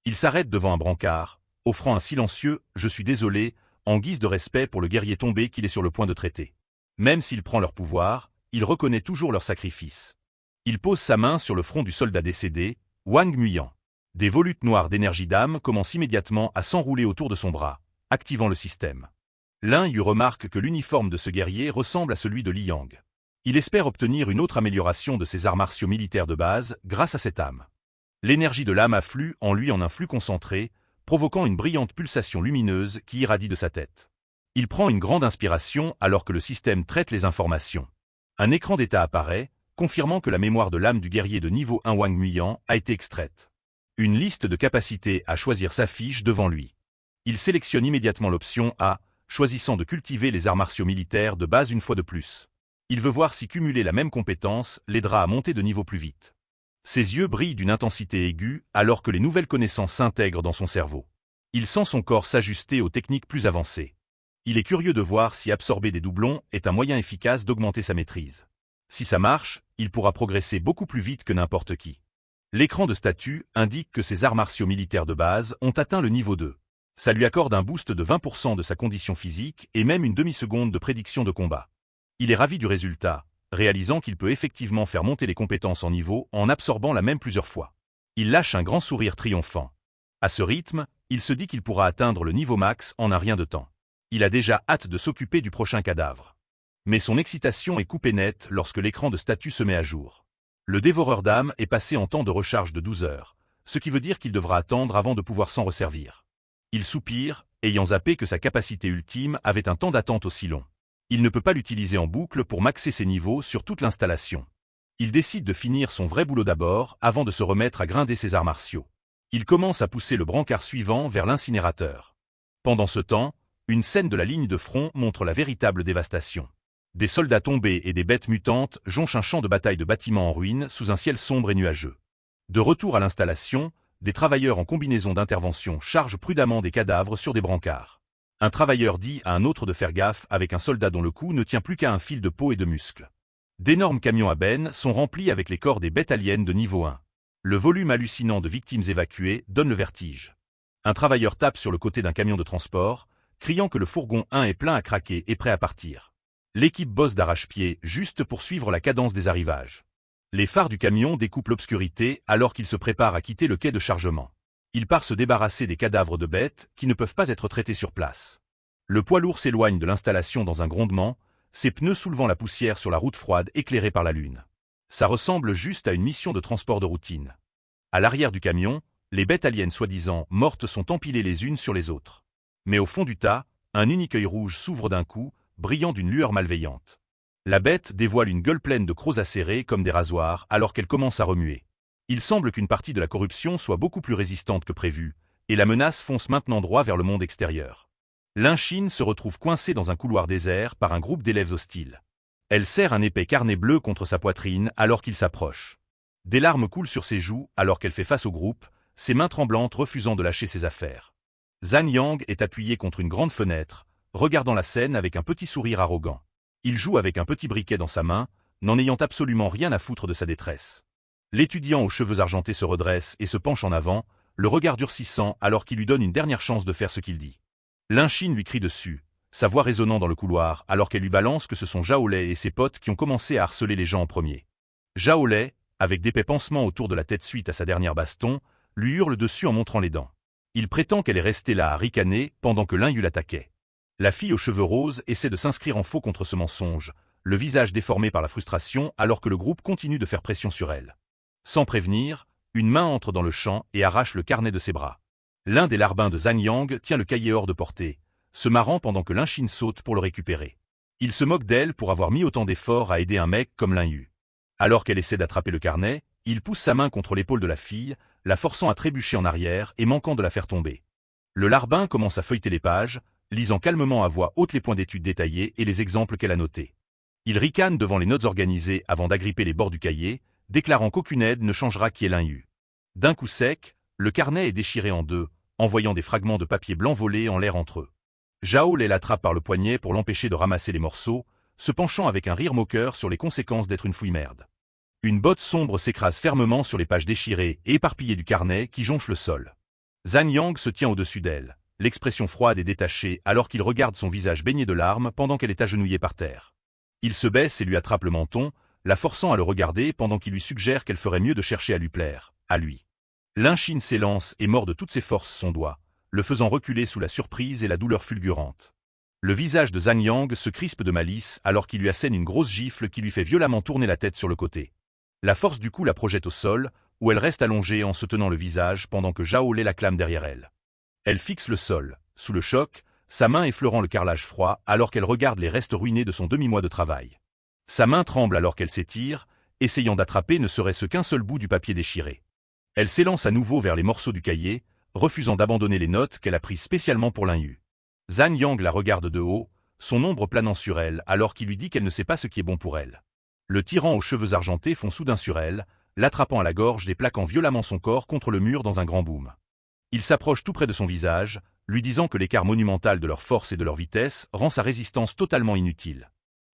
Il s'arrête devant un brancard, offrant un silencieux « Je suis désolé » en guise de respect pour le guerrier tombé qu'il est sur le point de traiter. Même s'il prend leur pouvoir, il reconnaît toujours leur sacrifice. Il pose sa main sur le front du soldat décédé, Wang Muyan. Des volutes noires d'énergie d'âme commencent immédiatement à s'enrouler autour de son bras, activant le système. Lin Yu remarque que l'uniforme de ce guerrier ressemble à celui de Li Yang. Il espère obtenir une autre amélioration de ses arts martiaux militaires de base grâce à cette âme. L'énergie de l'âme afflue en lui en un flux concentré, provoquant une brillante pulsation lumineuse qui irradie de sa tête. Il prend une grande inspiration alors que le système traite les informations. Un écran d'état apparaît, confirmant que la mémoire de l'âme du guerrier de niveau 1 Wang Muyan a été extraite. Une liste de capacités à choisir s'affiche devant lui. Il sélectionne immédiatement l'option A, choisissant de cultiver les arts martiaux militaires de base une fois de plus. Il veut voir si cumuler la même compétence l'aidera à monter de niveau plus vite. Ses yeux brillent d'une intensité aiguë alors que les nouvelles connaissances s'intègrent dans son cerveau. Il sent son corps s'ajuster aux techniques plus avancées. Il est curieux de voir si absorber des doublons est un moyen efficace d'augmenter sa maîtrise. Si ça marche, il pourra progresser beaucoup plus vite que n'importe qui. L'écran de statut indique que ses arts martiaux militaires de base ont atteint le niveau 2. Ça lui accorde un boost de 20% de sa condition physique et même une demi-seconde de prédiction de combat. Il est ravi du résultat, réalisant qu'il peut effectivement faire monter les compétences en niveau en absorbant la même plusieurs fois. Il lâche un grand sourire triomphant. À ce rythme, il se dit qu'il pourra atteindre le niveau max en un rien de temps. Il a déjà hâte de s'occuper du prochain cadavre. Mais son excitation est coupée nette lorsque l'écran de statut se met à jour. Le dévoreur d'âme est passé en temps de recharge de 12 heures, ce qui veut dire qu'il devra attendre avant de pouvoir s'en resservir. Il soupire, ayant zappé que sa capacité ultime avait un temps d'attente aussi long. Il ne peut pas l'utiliser en boucle pour maxer ses niveaux sur toute l'installation. Il décide de finir son vrai boulot d'abord avant de se remettre à grinder ses arts martiaux. Il commence à pousser le brancard suivant vers l'incinérateur. Pendant ce temps, une scène de la ligne de front montre la véritable dévastation. Des soldats tombés et des bêtes mutantes jonchent un champ de bataille de bâtiments en ruine sous un ciel sombre et nuageux. De retour à l'installation, des travailleurs en combinaison d'intervention chargent prudemment des cadavres sur des brancards. Un travailleur dit à un autre de faire gaffe avec un soldat dont le cou ne tient plus qu'à un fil de peau et de muscles. D'énormes camions à bennes sont remplis avec les corps des bêtes aliens de niveau 1. Le volume hallucinant de victimes évacuées donne le vertige. Un travailleur tape sur le côté d'un camion de transport, criant que le fourgon 1 est plein à craquer et prêt à partir. L'équipe bosse d'arrache-pied juste pour suivre la cadence des arrivages. Les phares du camion découpent l'obscurité alors qu'il se prépare à quitter le quai de chargement. Il part se débarrasser des cadavres de bêtes qui ne peuvent pas être traités sur place. Le poids lourd s'éloigne de l'installation dans un grondement, ses pneus soulevant la poussière sur la route froide éclairée par la lune. Ça ressemble juste à une mission de transport de routine. À l'arrière du camion, les bêtes aliens soi-disant mortes sont empilées les unes sur les autres. Mais au fond du tas, un unique œil rouge s'ouvre d'un coup, brillant d'une lueur malveillante. La bête dévoile une gueule pleine de crocs acérés comme des rasoirs alors qu'elle commence à remuer. Il semble qu'une partie de la corruption soit beaucoup plus résistante que prévu, et la menace fonce maintenant droit vers le monde extérieur. Lin-Chin se retrouve coincée dans un couloir désert par un groupe d'élèves hostiles. Elle serre un épais carnet bleu contre sa poitrine alors qu'il s'approche. Des larmes coulent sur ses joues alors qu'elle fait face au groupe, ses mains tremblantes refusant de lâcher ses affaires. Zhang Yang est appuyé contre une grande fenêtre, regardant la scène avec un petit sourire arrogant. Il joue avec un petit briquet dans sa main, n'en ayant absolument rien à foutre de sa détresse. L'étudiant aux cheveux argentés se redresse et se penche en avant, le regard durcissant alors qu'il lui donne une dernière chance de faire ce qu'il dit. Lin-Chin lui crie dessus, sa voix résonnant dans le couloir alors qu'elle lui balance que ce sont Zhao Lei et ses potes qui ont commencé à harceler les gens en premier. Zhao Lei, avec d'épais pansements autour de la tête suite à sa dernière baston, lui hurle dessus en montrant les dents. Il prétend qu'elle est restée là à ricaner pendant que Lin Yu l'attaquait. La fille aux cheveux roses essaie de s'inscrire en faux contre ce mensonge, le visage déformé par la frustration alors que le groupe continue de faire pression sur elle. Sans prévenir, une main entre dans le champ et arrache le carnet de ses bras. L'un des larbins de Zhang Yang tient le cahier hors de portée, se marrant pendant que Lin-Chin saute pour le récupérer. Il se moque d'elle pour avoir mis autant d'efforts à aider un mec comme Lin Yu. Alors qu'elle essaie d'attraper le carnet, il pousse sa main contre l'épaule de la fille, la forçant à trébucher en arrière et manquant de la faire tomber. Le larbin commence à feuilleter les pages, lisant calmement à voix haute les points d'étude détaillés et les exemples qu'elle a notés. Il ricane devant les notes organisées avant d'agripper les bords du cahier, déclarant qu'aucune aide ne changera qui est Lin Yu. D'un coup sec, le carnet est déchiré en deux, envoyant des fragments de papier blanc voler en l'air entre eux. Zhao Lei l'attrape par le poignet pour l'empêcher de ramasser les morceaux, se penchant avec un rire moqueur sur les conséquences d'être une fouille-merde. Une botte sombre s'écrase fermement sur les pages déchirées et éparpillées du carnet qui jonche le sol. Zhang Yang se tient au-dessus d'elle, l'expression froide et détachée alors qu'il regarde son visage baigné de larmes pendant qu'elle est agenouillée par terre. Il se baisse et lui attrape le menton, la forçant à le regarder pendant qu'il lui suggère qu'elle ferait mieux de chercher à lui plaire, à lui. Lin Xin s'élance et mord de toutes ses forces son doigt, le faisant reculer sous la surprise et la douleur fulgurante. Le visage de Zhang Yang se crispe de malice alors qu'il lui assène une grosse gifle qui lui fait violemment tourner la tête sur le côté. La force du coup la projette au sol, où elle reste allongée en se tenant le visage pendant que Zhao Lei la clame derrière elle. Elle fixe le sol, sous le choc, sa main effleurant le carrelage froid alors qu'elle regarde les restes ruinés de son demi-mois de travail. Sa main tremble alors qu'elle s'étire, essayant d'attraper ne serait-ce qu'un seul bout du papier déchiré. Elle s'élance à nouveau vers les morceaux du cahier, refusant d'abandonner les notes qu'elle a prises spécialement pour Lin Yu. Zhang Yang la regarde de haut, son ombre planant sur elle alors qu'il lui dit qu'elle ne sait pas ce qui est bon pour elle. Le tyran aux cheveux argentés fond soudain sur elle, l'attrapant à la gorge et plaquant violemment son corps contre le mur dans un grand boom. Il s'approche tout près de son visage, lui disant que l'écart monumental de leur force et de leur vitesse rend sa résistance totalement inutile.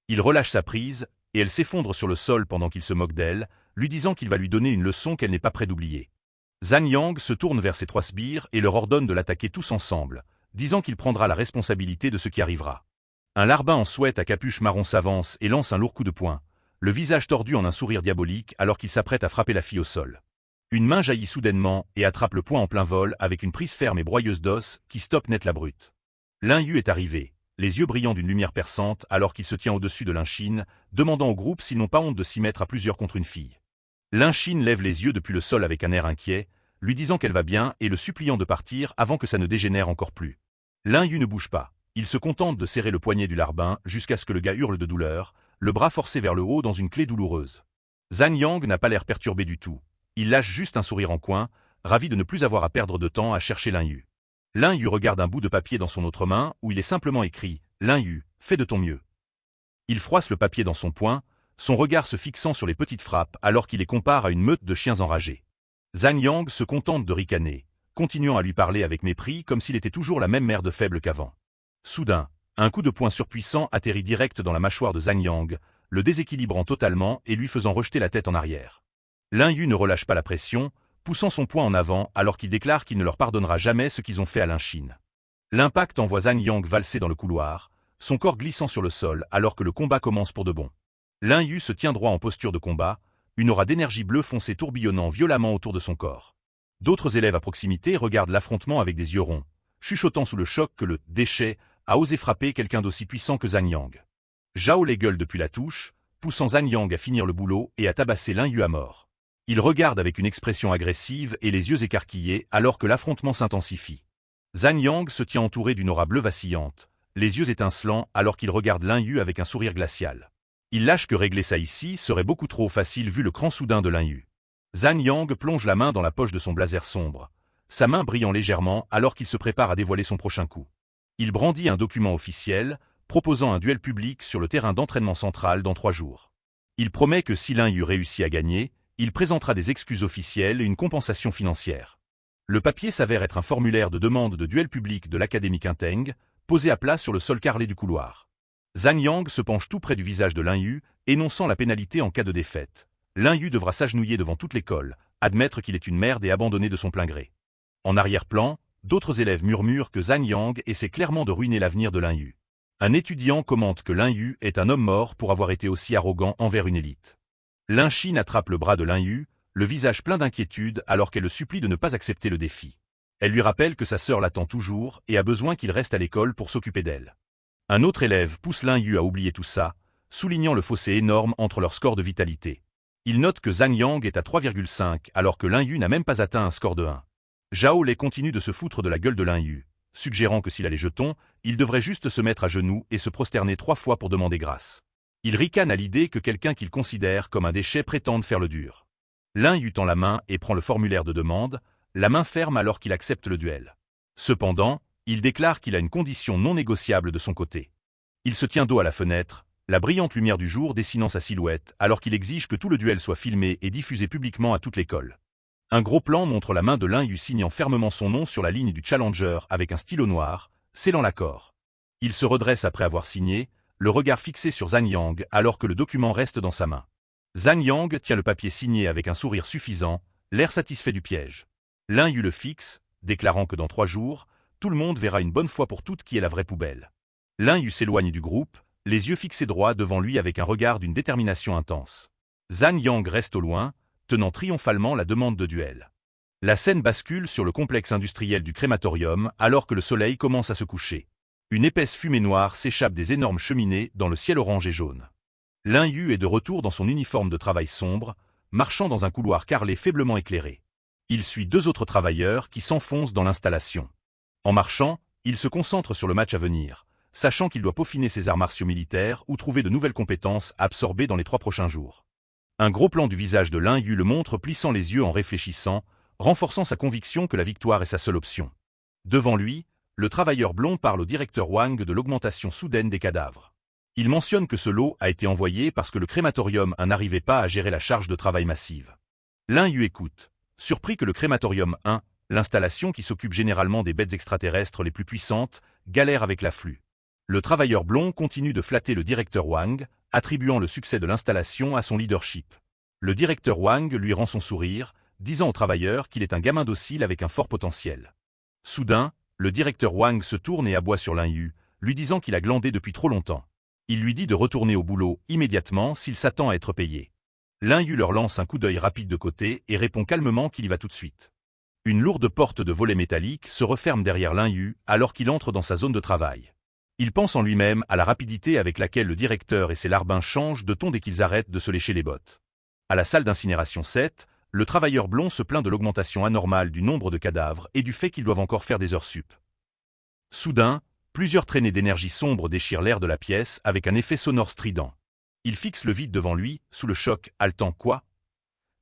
Il relâche sa prise, et elle s'effondre sur le sol pendant qu'il se moque d'elle, lui disant qu'il va lui donner une leçon qu'elle n'est pas près d'oublier. Zhang Yang se tourne vers ses 3 sbires et leur ordonne de l'attaquer tous ensemble, disant qu'il prendra la responsabilité de ce qui arrivera. Un larbin en sweat à capuche marron s'avance et lance un lourd coup de poing, le visage tordu en un sourire diabolique alors qu'il s'apprête à frapper la fille au sol. Une main jaillit soudainement et attrape le poing en plein vol avec une prise ferme et broyeuse d'os qui stoppe net la brute. Lin Yu est arrivé, les yeux brillants d'une lumière perçante alors qu'il se tient au-dessus de Lin Xin, demandant au groupe s'ils n'ont pas honte de s'y mettre à plusieurs contre une fille. Lin Xin lève les yeux depuis le sol avec un air inquiet, lui disant qu'elle va bien et le suppliant de partir avant que ça ne dégénère encore plus. Lin Yu ne bouge pas, il se contente de serrer le poignet du larbin jusqu'à ce que le gars hurle de douleur, le bras forcé vers le haut dans une clé douloureuse. Zhang Yang n'a pas l'air perturbé du tout. Il lâche juste un sourire en coin, ravi de ne plus avoir à perdre de temps à chercher Lin Yu. Lin Yu regarde un bout de papier dans son autre main où il est simplement écrit « Lin Yu, fais de ton mieux ». Il froisse le papier dans son poing, son regard se fixant sur les petites frappes alors qu'il les compare à une meute de chiens enragés. Zhang Yang se contente de ricaner, continuant à lui parler avec mépris comme s'il était toujours la même merde faible qu'avant. Soudain, un coup de poing surpuissant atterrit direct dans la mâchoire de Zhang Yang, le déséquilibrant totalement et lui faisant rejeter la tête en arrière. Lin Yu ne relâche pas la pression, poussant son poing en avant alors qu'il déclare qu'il ne leur pardonnera jamais ce qu'ils ont fait à Lin Xin. L'impact envoie Zhang Yang valser dans le couloir, son corps glissant sur le sol alors que le combat commence pour de bon. Lin Yu se tient droit en posture de combat, une aura d'énergie bleue foncée tourbillonnant violemment autour de son corps. D'autres élèves à proximité regardent l'affrontement avec des yeux ronds, chuchotant sous le choc que le « déchet » a osé frapper quelqu'un d'aussi puissant que Zhang Yang. Zhao Lei gueule depuis la touche, poussant Zhang Yang à finir le boulot et à tabasser Lin Yu à mort. Il regarde avec une expression agressive et les yeux écarquillés alors que l'affrontement s'intensifie. Zhang Yang se tient entouré d'une aura bleue vacillante, les yeux étincelants alors qu'il regarde Lin Yu avec un sourire glacial. Il lâche que régler ça ici serait beaucoup trop facile vu le cran soudain de Lin Yu. Zhang Yang plonge la main dans la poche de son blazer sombre, sa main brillant légèrement alors qu'il se prépare à dévoiler son prochain coup. Il brandit un document officiel, proposant un duel public sur le terrain d'entraînement central dans 3 jours. Il promet que si Lin Yu réussit à gagner, il présentera des excuses officielles et une compensation financière. Le papier s'avère être un formulaire de demande de duel public de l'Académie Qinteng, posé à plat sur le sol carrelé du couloir. Zhang Yang se penche tout près du visage de Lin Yu, énonçant la pénalité en cas de défaite. Lin Yu devra s'agenouiller devant toute l'école, admettre qu'il est une merde et abandonner de son plein gré. En arrière-plan, d'autres élèves murmurent que Zhang Yang essaie clairement de ruiner l'avenir de Lin Yu. Un étudiant commente que Lin Yu est un homme mort pour avoir été aussi arrogant envers une élite. Lin Xin attrape le bras de Lin Yu, le visage plein d'inquiétude alors qu'elle le supplie de ne pas accepter le défi. Elle lui rappelle que sa sœur l'attend toujours et a besoin qu'il reste à l'école pour s'occuper d'elle. Un autre élève pousse Lin Yu à oublier tout ça, soulignant le fossé énorme entre leurs scores de vitalité. Il note que Zhang Yang est à 3,5 alors que Lin Yu n'a même pas atteint un score de 1. Zhao Lei continue de se foutre de la gueule de Lin Yu, suggérant que s'il a les jetons, il devrait juste se mettre à genoux et se prosterner 3 fois pour demander grâce. Il ricane à l'idée que quelqu'un qu'il considère comme un déchet prétende faire le dur. Lin Yu tend la main et prend le formulaire de demande, la main ferme alors qu'il accepte le duel. Cependant, il déclare qu'il a une condition non négociable de son côté. Il se tient dos à la fenêtre, la brillante lumière du jour dessinant sa silhouette alors qu'il exige que tout le duel soit filmé et diffusé publiquement à toute l'école. Un gros plan montre la main de Lin Yu signant fermement son nom sur la ligne du challenger avec un stylo noir, scellant l'accord. Il se redresse après avoir signé, le regard fixé sur Zhang Yang alors que le document reste dans sa main. Zhang Yang tient le papier signé avec un sourire suffisant, l'air satisfait du piège. Lin Yu le fixe, déclarant que dans 3 jours, tout le monde verra une bonne fois pour toutes qui est la vraie poubelle. Lin Yu s'éloigne du groupe, les yeux fixés droit devant lui avec un regard d'une détermination intense. Zhang Yang reste au loin, tenant triomphalement la demande de duel. La scène bascule sur le complexe industriel du crématorium alors que le soleil commence à se coucher. Une épaisse fumée noire s'échappe des énormes cheminées dans le ciel orange et jaune. Lin Yu est de retour dans son uniforme de travail sombre, marchant dans un couloir carrelé faiblement éclairé. Il suit 2 autres travailleurs qui s'enfoncent dans l'installation. En marchant, il se concentre sur le match à venir, sachant qu'il doit peaufiner ses arts martiaux militaires ou trouver de nouvelles compétences à absorber dans les 3 prochains jours. Un gros plan du visage de Lin Yu le montre plissant les yeux en réfléchissant, renforçant sa conviction que la victoire est sa seule option. Devant lui, le travailleur blond parle au directeur Wang de l'augmentation soudaine des cadavres. Il mentionne que ce lot a été envoyé parce que le crématorium n'arrivait pas à gérer la charge de travail massive. Lin Yu écoute, surpris que le crématorium 1, l'installation qui s'occupe généralement des bêtes extraterrestres les plus puissantes, galère avec l'afflux. Le travailleur blond continue de flatter le directeur Wang, attribuant le succès de l'installation à son leadership. Le directeur Wang lui rend son sourire, disant au travailleur qu'il est un gamin docile avec un fort potentiel. Soudain, le directeur Wang se tourne et aboie sur Lin Yu, lui disant qu'il a glandé depuis trop longtemps. Il lui dit de retourner au boulot immédiatement s'il s'attend à être payé. Lin Yu leur lance un coup d'œil rapide de côté et répond calmement qu'il y va tout de suite. Une lourde porte de volet métallique se referme derrière Lin Yu alors qu'il entre dans sa zone de travail. Il pense en lui-même à la rapidité avec laquelle le directeur et ses larbins changent de ton dès qu'ils arrêtent de se lécher les bottes. À la salle d'incinération 7, le travailleur blond se plaint de l'augmentation anormale du nombre de cadavres et du fait qu'ils doivent encore faire des heures sup. Soudain, plusieurs traînées d'énergie sombre déchirent l'air de la pièce avec un effet sonore strident. Il fixe le vide devant lui, sous le choc, haletant quoi?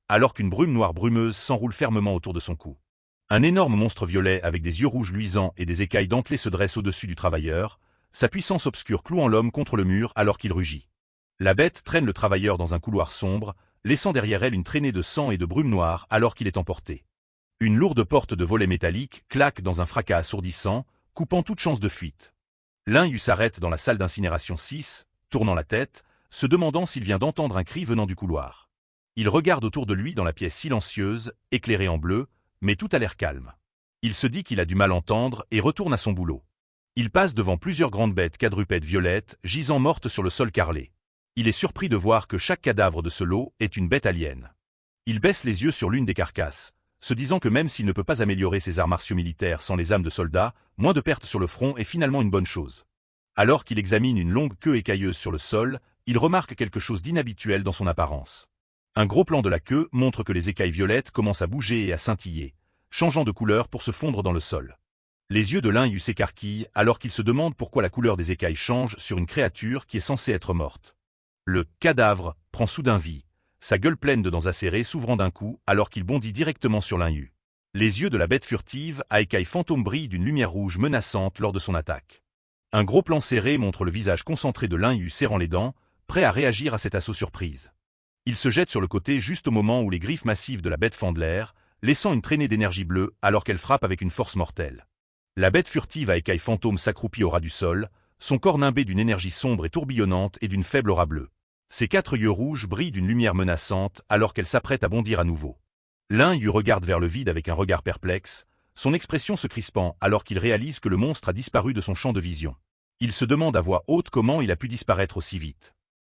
Alors qu'une brume noire brumeuse s'enroule fermement autour de son cou. Un énorme monstre violet avec des yeux rouges luisants et des écailles dentelées se dresse au-dessus du travailleur, sa puissance obscure clouant l'homme contre le mur alors qu'il rugit. La bête traîne le travailleur dans un couloir sombre, laissant derrière elle une traînée de sang et de brume noire alors qu'il est emporté. Une lourde porte de volet métallique claque dans un fracas assourdissant, coupant toute chance de fuite. Lin Yu s'arrête dans la salle d'incinération 6, tournant la tête, se demandant s'il vient d'entendre un cri venant du couloir. Il regarde autour de lui dans la pièce silencieuse, éclairée en bleu, mais tout a l'air calme. Il se dit qu'il a du mal à entendre et retourne à son boulot. Il passe devant plusieurs grandes bêtes quadrupèdes violettes, gisant mortes sur le sol carrelé. Il est surpris de voir que chaque cadavre de ce lot est une bête alien. Il baisse les yeux sur l'une des carcasses, se disant que même s'il ne peut pas améliorer ses arts martiaux militaires sans les âmes de soldats, moins de pertes sur le front est finalement une bonne chose. Alors qu'il examine une longue queue écailleuse sur le sol, il remarque quelque chose d'inhabituel dans son apparence. Un gros plan de la queue montre que les écailles violettes commencent à bouger et à scintiller, changeant de couleur pour se fondre dans le sol. Les yeux de Lin Yu s'écarquillent alors qu'il se demande pourquoi la couleur des écailles change sur une créature qui est censée être morte. Le cadavre prend soudain vie, sa gueule pleine de dents acérées s'ouvrant d'un coup alors qu'il bondit directement sur Lin Yu. Les yeux de la bête furtive à écailles fantômes brillent d'une lumière rouge menaçante lors de son attaque. Un gros plan serré montre le visage concentré de Lin Yu serrant les dents, prêt à réagir à cet assaut surprise. Il se jette sur le côté juste au moment où les griffes massives de la bête fendent l'air, laissant une traînée d'énergie bleue alors qu'elle frappe avec une force mortelle. La bête furtive à écailles fantômes s'accroupit au ras du sol, son corps nimbé d'une énergie sombre et tourbillonnante et d'une faible aura bleue. Ses 4 yeux rouges brillent d'une lumière menaçante alors qu'elle s'apprête à bondir à nouveau. Lin Yu regarde vers le vide avec un regard perplexe, son expression se crispant alors qu'il réalise que le monstre a disparu de son champ de vision. Il se demande à voix haute comment il a pu disparaître aussi vite.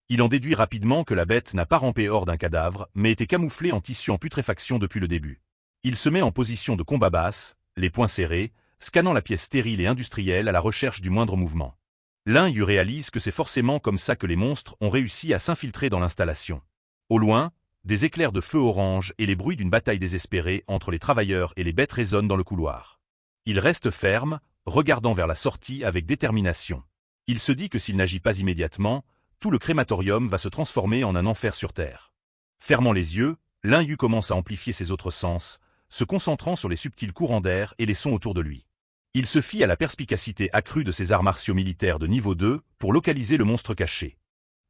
Il en déduit rapidement que la bête n'a pas rampé hors d'un cadavre, mais était camouflée en tissu en putréfaction depuis le début. Il se met en position de combat basse, les poings serrés, scannant la pièce stérile et industrielle à la recherche du moindre mouvement. Lin Yu réalise que c'est forcément comme ça que les monstres ont réussi à s'infiltrer dans l'installation. Au loin, des éclairs de feu orange et les bruits d'une bataille désespérée entre les travailleurs et les bêtes résonnent dans le couloir. Il reste ferme, regardant vers la sortie avec détermination. Il se dit que s'il n'agit pas immédiatement, tout le crématorium va se transformer en un enfer sur Terre. Fermant les yeux, Lin Yu commence à amplifier ses autres sens, se concentrant sur les subtils courants d'air et les sons autour de lui. Il se fie à la perspicacité accrue de ses arts martiaux militaires de niveau 2 pour localiser le monstre caché.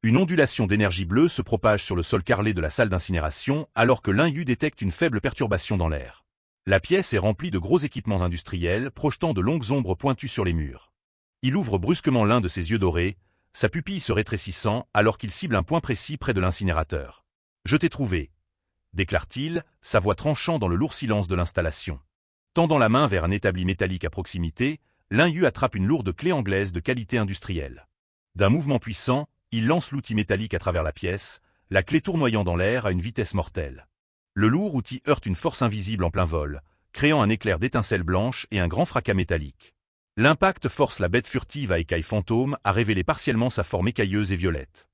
Une ondulation d'énergie bleue se propage sur le sol carrelé de la salle d'incinération alors que Lin Yu détecte une faible perturbation dans l'air. La pièce est remplie de gros équipements industriels projetant de longues ombres pointues sur les murs. Il ouvre brusquement l'un de ses yeux dorés, sa pupille se rétrécissant alors qu'il cible un point précis près de l'incinérateur. « Je t'ai trouvé », déclare-t-il, sa voix tranchant dans le lourd silence de l'installation. Tendant la main vers un établi métallique à proximité, Lin Yu attrape une lourde clé anglaise de qualité industrielle. D'un mouvement puissant, il lance l'outil métallique à travers la pièce, la clé tournoyant dans l'air à une vitesse mortelle. Le lourd outil heurte une force invisible en plein vol, créant un éclair d'étincelles blanches et un grand fracas métallique. L'impact force la bête furtive à écailles fantômes à révéler partiellement sa forme écailleuse et violette.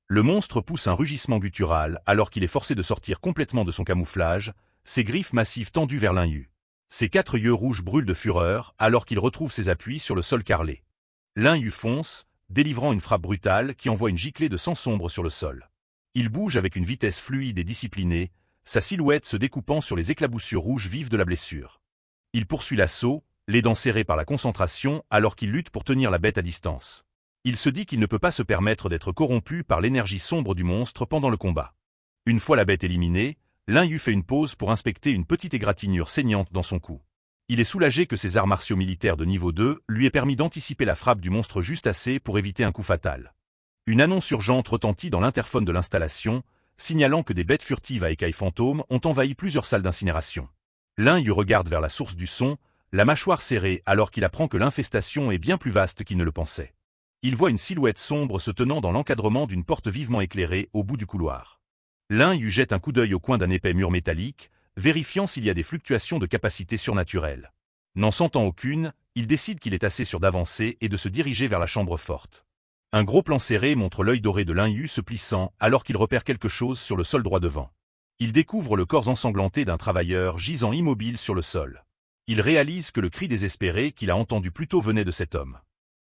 Le monstre pousse un rugissement guttural alors qu'il est forcé de sortir complètement de son camouflage, ses griffes massives tendues vers Lin Yu. Ses 4 yeux rouges brûlent de fureur alors qu'il retrouve ses appuis sur le sol carrelé. Lin Yu fonce, délivrant une frappe brutale qui envoie une giclée de sang sombre sur le sol. Il bouge avec une vitesse fluide et disciplinée, sa silhouette se découpant sur les éclaboussures rouges vives de la blessure. Il poursuit l'assaut, les dents serrées par la concentration alors qu'il lutte pour tenir la bête à distance. Il se dit qu'il ne peut pas se permettre d'être corrompu par l'énergie sombre du monstre pendant le combat. Une fois la bête éliminée, Lin Yu fait une pause pour inspecter une petite égratignure saignante dans son cou. Il est soulagé que ses arts martiaux militaires de niveau 2 lui aient permis d'anticiper la frappe du monstre juste assez pour éviter un coup fatal. Une annonce urgente retentit dans l'interphone de l'installation, signalant que des bêtes furtives à écailles fantômes ont envahi plusieurs salles d'incinération. Lin Yu regarde vers la source du son, la mâchoire serrée alors qu'il apprend que l'infestation est bien plus vaste qu'il ne le pensait. Il voit une silhouette sombre se tenant dans l'encadrement d'une porte vivement éclairée au bout du couloir. Lin Yu jette un coup d'œil au coin d'un épais mur métallique, vérifiant s'il y a des fluctuations de capacité surnaturelle. N'en sentant aucune, il décide qu'il est assez sûr d'avancer et de se diriger vers la chambre forte. Un gros plan serré montre l'œil doré de Lin Yu se plissant alors qu'il repère quelque chose sur le sol droit devant. Il découvre le corps ensanglanté d'un travailleur gisant immobile sur le sol. Il réalise que le cri désespéré qu'il a entendu plus tôt venait de cet homme.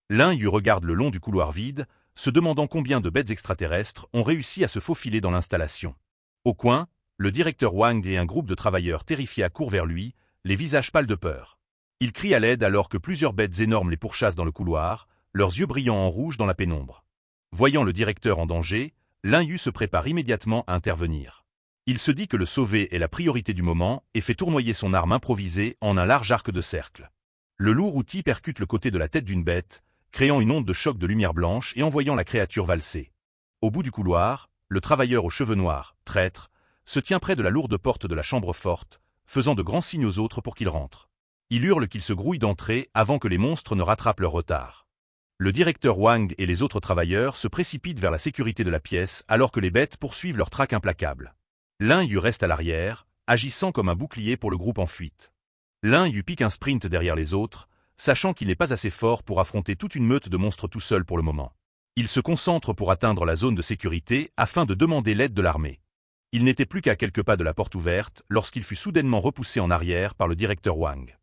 Lin Yu regarde le long du couloir vide, se demandant combien de bêtes extraterrestres ont réussi à se faufiler dans l'installation. Au coin, le directeur Wang et un groupe de travailleurs terrifiés accourent vers lui, les visages pâles de peur. Ils crient à l'aide alors que plusieurs bêtes énormes les pourchassent dans le couloir, leurs yeux brillant en rouge dans la pénombre. Voyant le directeur en danger, Lin Yu se prépare immédiatement à intervenir. Il se dit que le sauver est la priorité du moment et fait tournoyer son arme improvisée en un large arc de cercle. Le lourd outil percute le côté de la tête d'une bête, créant une onde de choc de lumière blanche et envoyant la créature valser. Au bout du couloir, le travailleur aux cheveux noirs, traître, se tient près de la lourde porte de la chambre forte, faisant de grands signes aux autres pour qu'ils rentrent. Il hurle qu'ils se grouillent d'entrer avant que les monstres ne rattrapent leur retard. Le directeur Wang et les autres travailleurs se précipitent vers la sécurité de la pièce alors que les bêtes poursuivent leur traque implacable. Lin Yu reste à l'arrière, agissant comme un bouclier pour le groupe en fuite. Lin Yu pique un sprint derrière les autres, sachant qu'il n'est pas assez fort pour affronter toute une meute de monstres tout seul pour le moment. Il se concentre pour atteindre la zone de sécurité afin de demander l'aide de l'armée. Il n'était plus qu'à quelques pas de la porte ouverte lorsqu'il fut soudainement repoussé en arrière par le directeur Wang.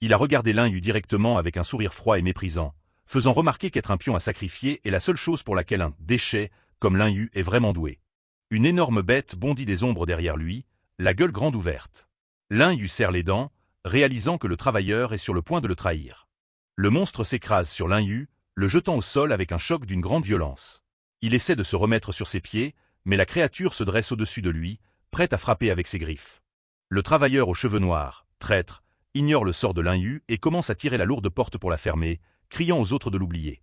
Il a regardé Lin Yu directement avec un sourire froid et méprisant, faisant remarquer qu'être un pion à sacrifier est la seule chose pour laquelle un « déchet » comme Lin Yu est vraiment doué. Une énorme bête bondit des ombres derrière lui, la gueule grande ouverte. Lin Yu serre les dents, réalisant que le travailleur est sur le point de le trahir. Le monstre s'écrase sur Lin Yu, le jetant au sol avec un choc d'une grande violence. Il essaie de se remettre sur ses pieds, mais la créature se dresse au-dessus de lui, prête à frapper avec ses griffes. Le travailleur aux cheveux noirs, traître, ignore le sort de Lin Yu et commence à tirer la lourde porte pour la fermer, criant aux autres de l'oublier.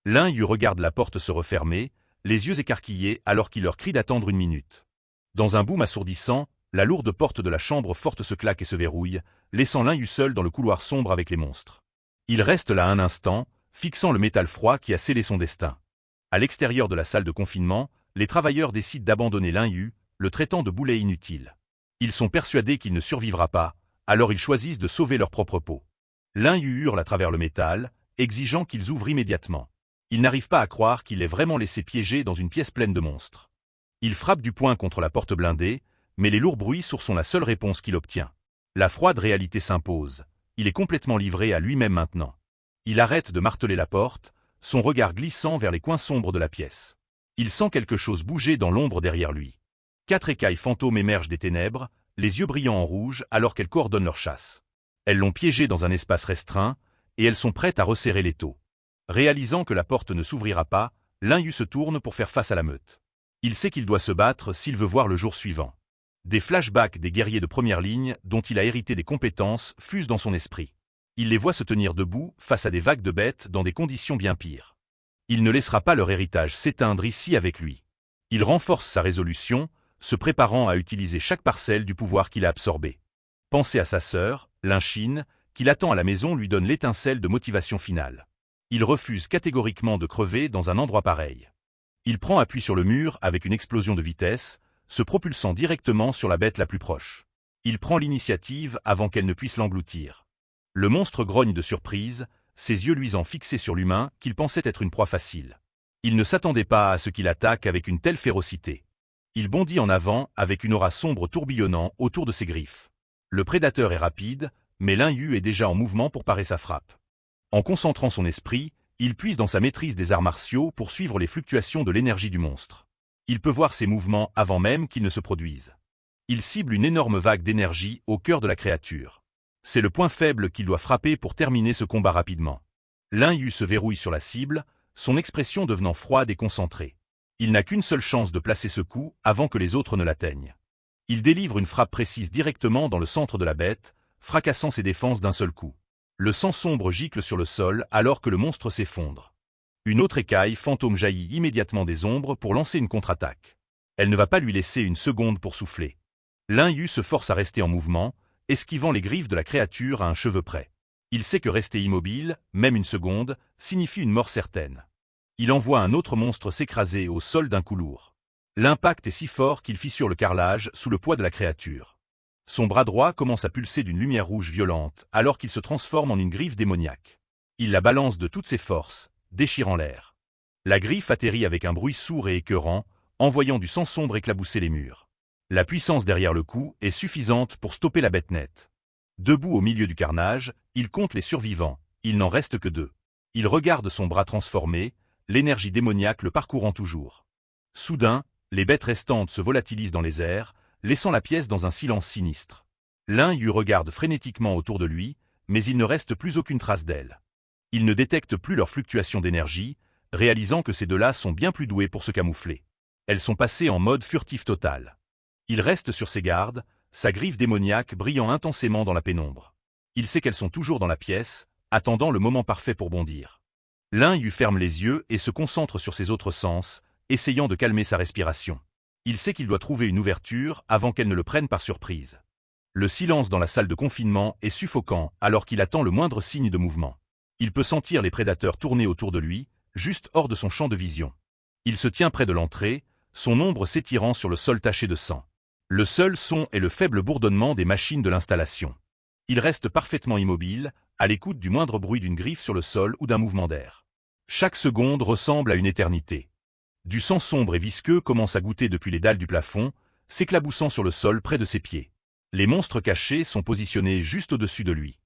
Lin Yu regarde la porte se refermer, les yeux écarquillés alors qu'il leur crie d'attendre une minute. Dans un boom assourdissant, la lourde porte de la chambre forte se claque et se verrouille, laissant Lin Yu seul dans le couloir sombre avec les monstres. Il reste là un instant, fixant le métal froid qui a scellé son destin. À l'extérieur de la salle de confinement, les travailleurs décident d'abandonner Lin Yu, le traitant de boulet inutile. Ils sont persuadés qu'il ne survivra pas, alors ils choisissent de sauver leur propre peau. Lin Yu hurle à travers le métal, exigeant qu'ils ouvrent immédiatement. Il n'arrive pas à croire qu'il est vraiment laissé piéger dans une pièce pleine de monstres. Il frappe du poing contre la porte blindée, mais les lourds bruits sourds sont la seule réponse qu'il obtient. La froide réalité s'impose. Il est complètement livré à lui-même maintenant. Il arrête de marteler la porte, son regard glissant vers les coins sombres de la pièce. Il sent quelque chose bouger dans l'ombre derrière lui. 4 écailles fantômes émergent des ténèbres, les yeux brillants en rouge alors qu'elles coordonnent leur chasse. Elles l'ont piégé dans un espace restreint, et elles sont prêtes à resserrer l'étau. Réalisant que la porte ne s'ouvrira pas, Lin Yu se tourne pour faire face à la meute. Il sait qu'il doit se battre s'il veut voir le jour suivant. Des flashbacks des guerriers de première ligne, dont il a hérité des compétences, fusent dans son esprit. Il les voit se tenir debout, face à des vagues de bêtes dans des conditions bien pires. Il ne laissera pas leur héritage s'éteindre ici avec lui. Il renforce sa résolution, se préparant à utiliser chaque parcelle du pouvoir qu'il a absorbé. Penser à sa sœur, Lin Xin, qui l'attend à la maison lui donne l'étincelle de motivation finale. Il refuse catégoriquement de crever dans un endroit pareil. Il prend appui sur le mur avec une explosion de vitesse, se propulsant directement sur la bête la plus proche. Il prend l'initiative avant qu'elle ne puisse l'engloutir. Le monstre grogne de surprise, ses yeux luisants fixés sur l'humain qu'il pensait être une proie facile. Il ne s'attendait pas à ce qu'il attaque avec une telle férocité. Il bondit en avant avec une aura sombre tourbillonnant autour de ses griffes. Le prédateur est rapide, mais Lin Yu est déjà en mouvement pour parer sa frappe. En concentrant son esprit, il puise dans sa maîtrise des arts martiaux pour suivre les fluctuations de l'énergie du monstre. Il peut voir ses mouvements avant même qu'ils ne se produisent. Il cible une énorme vague d'énergie au cœur de la créature. C'est le point faible qu'il doit frapper pour terminer ce combat rapidement. Lin Yu se verrouille sur la cible, son expression devenant froide et concentrée. Il n'a qu'une seule chance de placer ce coup avant que les autres ne l'atteignent. Il délivre une frappe précise directement dans le centre de la bête, fracassant ses défenses d'un seul coup. Le sang sombre gicle sur le sol alors que le monstre s'effondre. Une autre écaille fantôme jaillit immédiatement des ombres pour lancer une contre-attaque. Elle ne va pas lui laisser une seconde pour souffler. Lin Yu se force à rester en mouvement, esquivant les griffes de la créature à un cheveu près. Il sait que rester immobile, même une seconde, signifie une mort certaine. Il envoie un autre monstre s'écraser au sol d'un coup lourd. L'impact est si fort qu'il fissure le carrelage sous le poids de la créature. Son bras droit commence à pulser d'une lumière rouge violente alors qu'il se transforme en une griffe démoniaque. Il la balance de toutes ses forces, déchirant l'air. La griffe atterrit avec un bruit sourd et écœurant, envoyant du sang sombre éclabousser les murs. La puissance derrière le coup est suffisante pour stopper la bête net. Debout au milieu du carnage, il compte les survivants, il n'en reste que 2. Il regarde son bras transformé, l'énergie démoniaque le parcourant toujours. Soudain, les bêtes restantes se volatilisent dans les airs, laissant la pièce dans un silence sinistre. Lin Yu regarde frénétiquement autour de lui, mais il ne reste plus aucune trace d'elle. Il ne détecte plus leurs fluctuations d'énergie, réalisant que ces deux-là sont bien plus doués pour se camoufler. Elles sont passées en mode furtif total. Il reste sur ses gardes, sa griffe démoniaque brillant intensément dans la pénombre. Il sait qu'elles sont toujours dans la pièce, attendant le moment parfait pour bondir. Lin Yu ferme les yeux et se concentre sur ses autres sens, essayant de calmer sa respiration. Il sait qu'il doit trouver une ouverture avant qu'elle ne le prenne par surprise. Le silence dans la salle de confinement est suffocant alors qu'il attend le moindre signe de mouvement. Il peut sentir les prédateurs tourner autour de lui, juste hors de son champ de vision. Il se tient près de l'entrée, son ombre s'étirant sur le sol taché de sang. Le seul son est le faible bourdonnement des machines de l'installation. Il reste parfaitement immobile, à l'écoute du moindre bruit d'une griffe sur le sol ou d'un mouvement d'air. Chaque seconde ressemble à une éternité. Du sang sombre et visqueux commence à goutter depuis les dalles du plafond, s'éclaboussant sur le sol près de ses pieds. Les monstres cachés sont positionnés juste au-dessus de lui.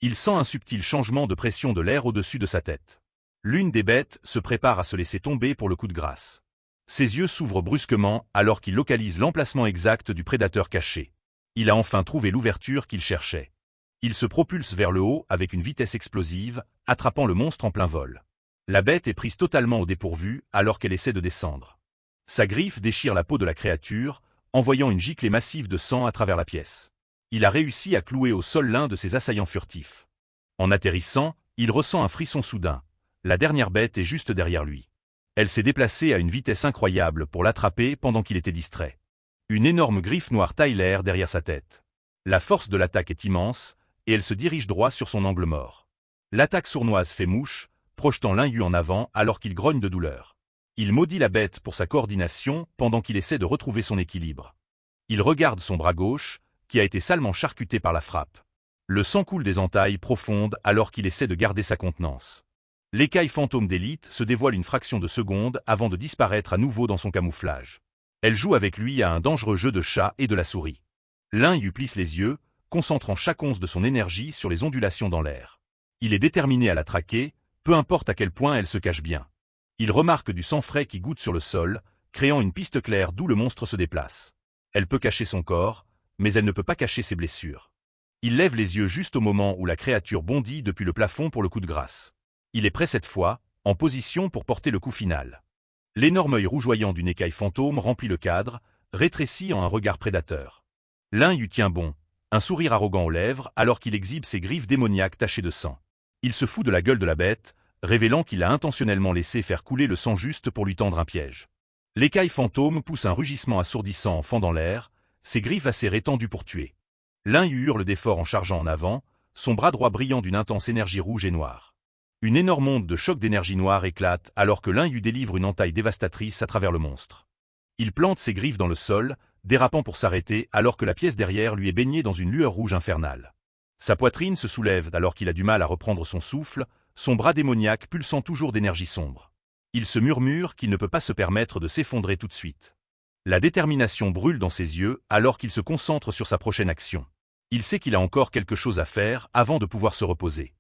Il sent un subtil changement de pression de l'air au-dessus de sa tête. L'une des bêtes se prépare à se laisser tomber pour le coup de grâce. Ses yeux s'ouvrent brusquement alors qu'il localise l'emplacement exact du prédateur caché. Il a enfin trouvé l'ouverture qu'il cherchait. Il se propulse vers le haut avec une vitesse explosive, attrapant le monstre en plein vol. La bête est prise totalement au dépourvu alors qu'elle essaie de descendre. Sa griffe déchire la peau de la créature, envoyant une giclée massive de sang à travers la pièce. Il a réussi à clouer au sol l'un de ses assaillants furtifs. En atterrissant, il ressent un frisson soudain. La dernière bête est juste derrière lui. Elle s'est déplacée à une vitesse incroyable pour l'attraper pendant qu'il était distrait. Une énorme griffe noire taille l'air derrière sa tête. La force de l'attaque est immense, et elle se dirige droit sur son angle mort. L'attaque sournoise fait mouche, projetant Lin Yu en avant alors qu'il grogne de douleur. Il maudit la bête pour sa coordination pendant qu'il essaie de retrouver son équilibre. Il regarde son bras gauche, qui a été salement charcuté par la frappe. Le sang coule des entailles profondes alors qu'il essaie de garder sa contenance. L'écaille fantôme d'élite se dévoile une fraction de seconde avant de disparaître à nouveau dans son camouflage. Elle joue avec lui à un dangereux jeu de chat et de la souris. Lin Yu plisse les yeux, concentrant chaque once de son énergie sur les ondulations dans l'air. Il est déterminé à la traquer, peu importe à quel point elle se cache bien. Il remarque du sang frais qui goutte sur le sol, créant une piste claire d'où le monstre se déplace. Elle peut cacher son corps, mais elle ne peut pas cacher ses blessures. Il lève les yeux juste au moment où la créature bondit depuis le plafond pour le coup de grâce. Il est prêt cette fois, en position pour porter le coup final. L'énorme œil rougeoyant d'une écaille fantôme remplit le cadre, rétréci en un regard prédateur. Lin Yu tient bon, un sourire arrogant aux lèvres alors qu'il exhibe ses griffes démoniaques tachées de sang. Il se fout de la gueule de la bête, révélant qu'il a intentionnellement laissé faire couler le sang juste pour lui tendre un piège. L'écaille fantôme pousse un rugissement assourdissant en fendant l'air, ses griffes acérées tendues pour tuer. Lin Yu hurle d'effort en chargeant en avant, son bras droit brillant d'une intense énergie rouge et noire. Une énorme onde de choc d'énergie noire éclate alors que Lin Yu délivre une entaille dévastatrice à travers le monstre. Il plante ses griffes dans le sol, dérapant pour s'arrêter alors que la pièce derrière lui est baignée dans une lueur rouge infernale. Sa poitrine se soulève alors qu'il a du mal à reprendre son souffle, son bras démoniaque pulsant toujours d'énergie sombre. Il se murmure qu'il ne peut pas se permettre de s'effondrer tout de suite. La détermination brûle dans ses yeux alors qu'il se concentre sur sa prochaine action. Il sait qu'il a encore quelque chose à faire avant de pouvoir se reposer.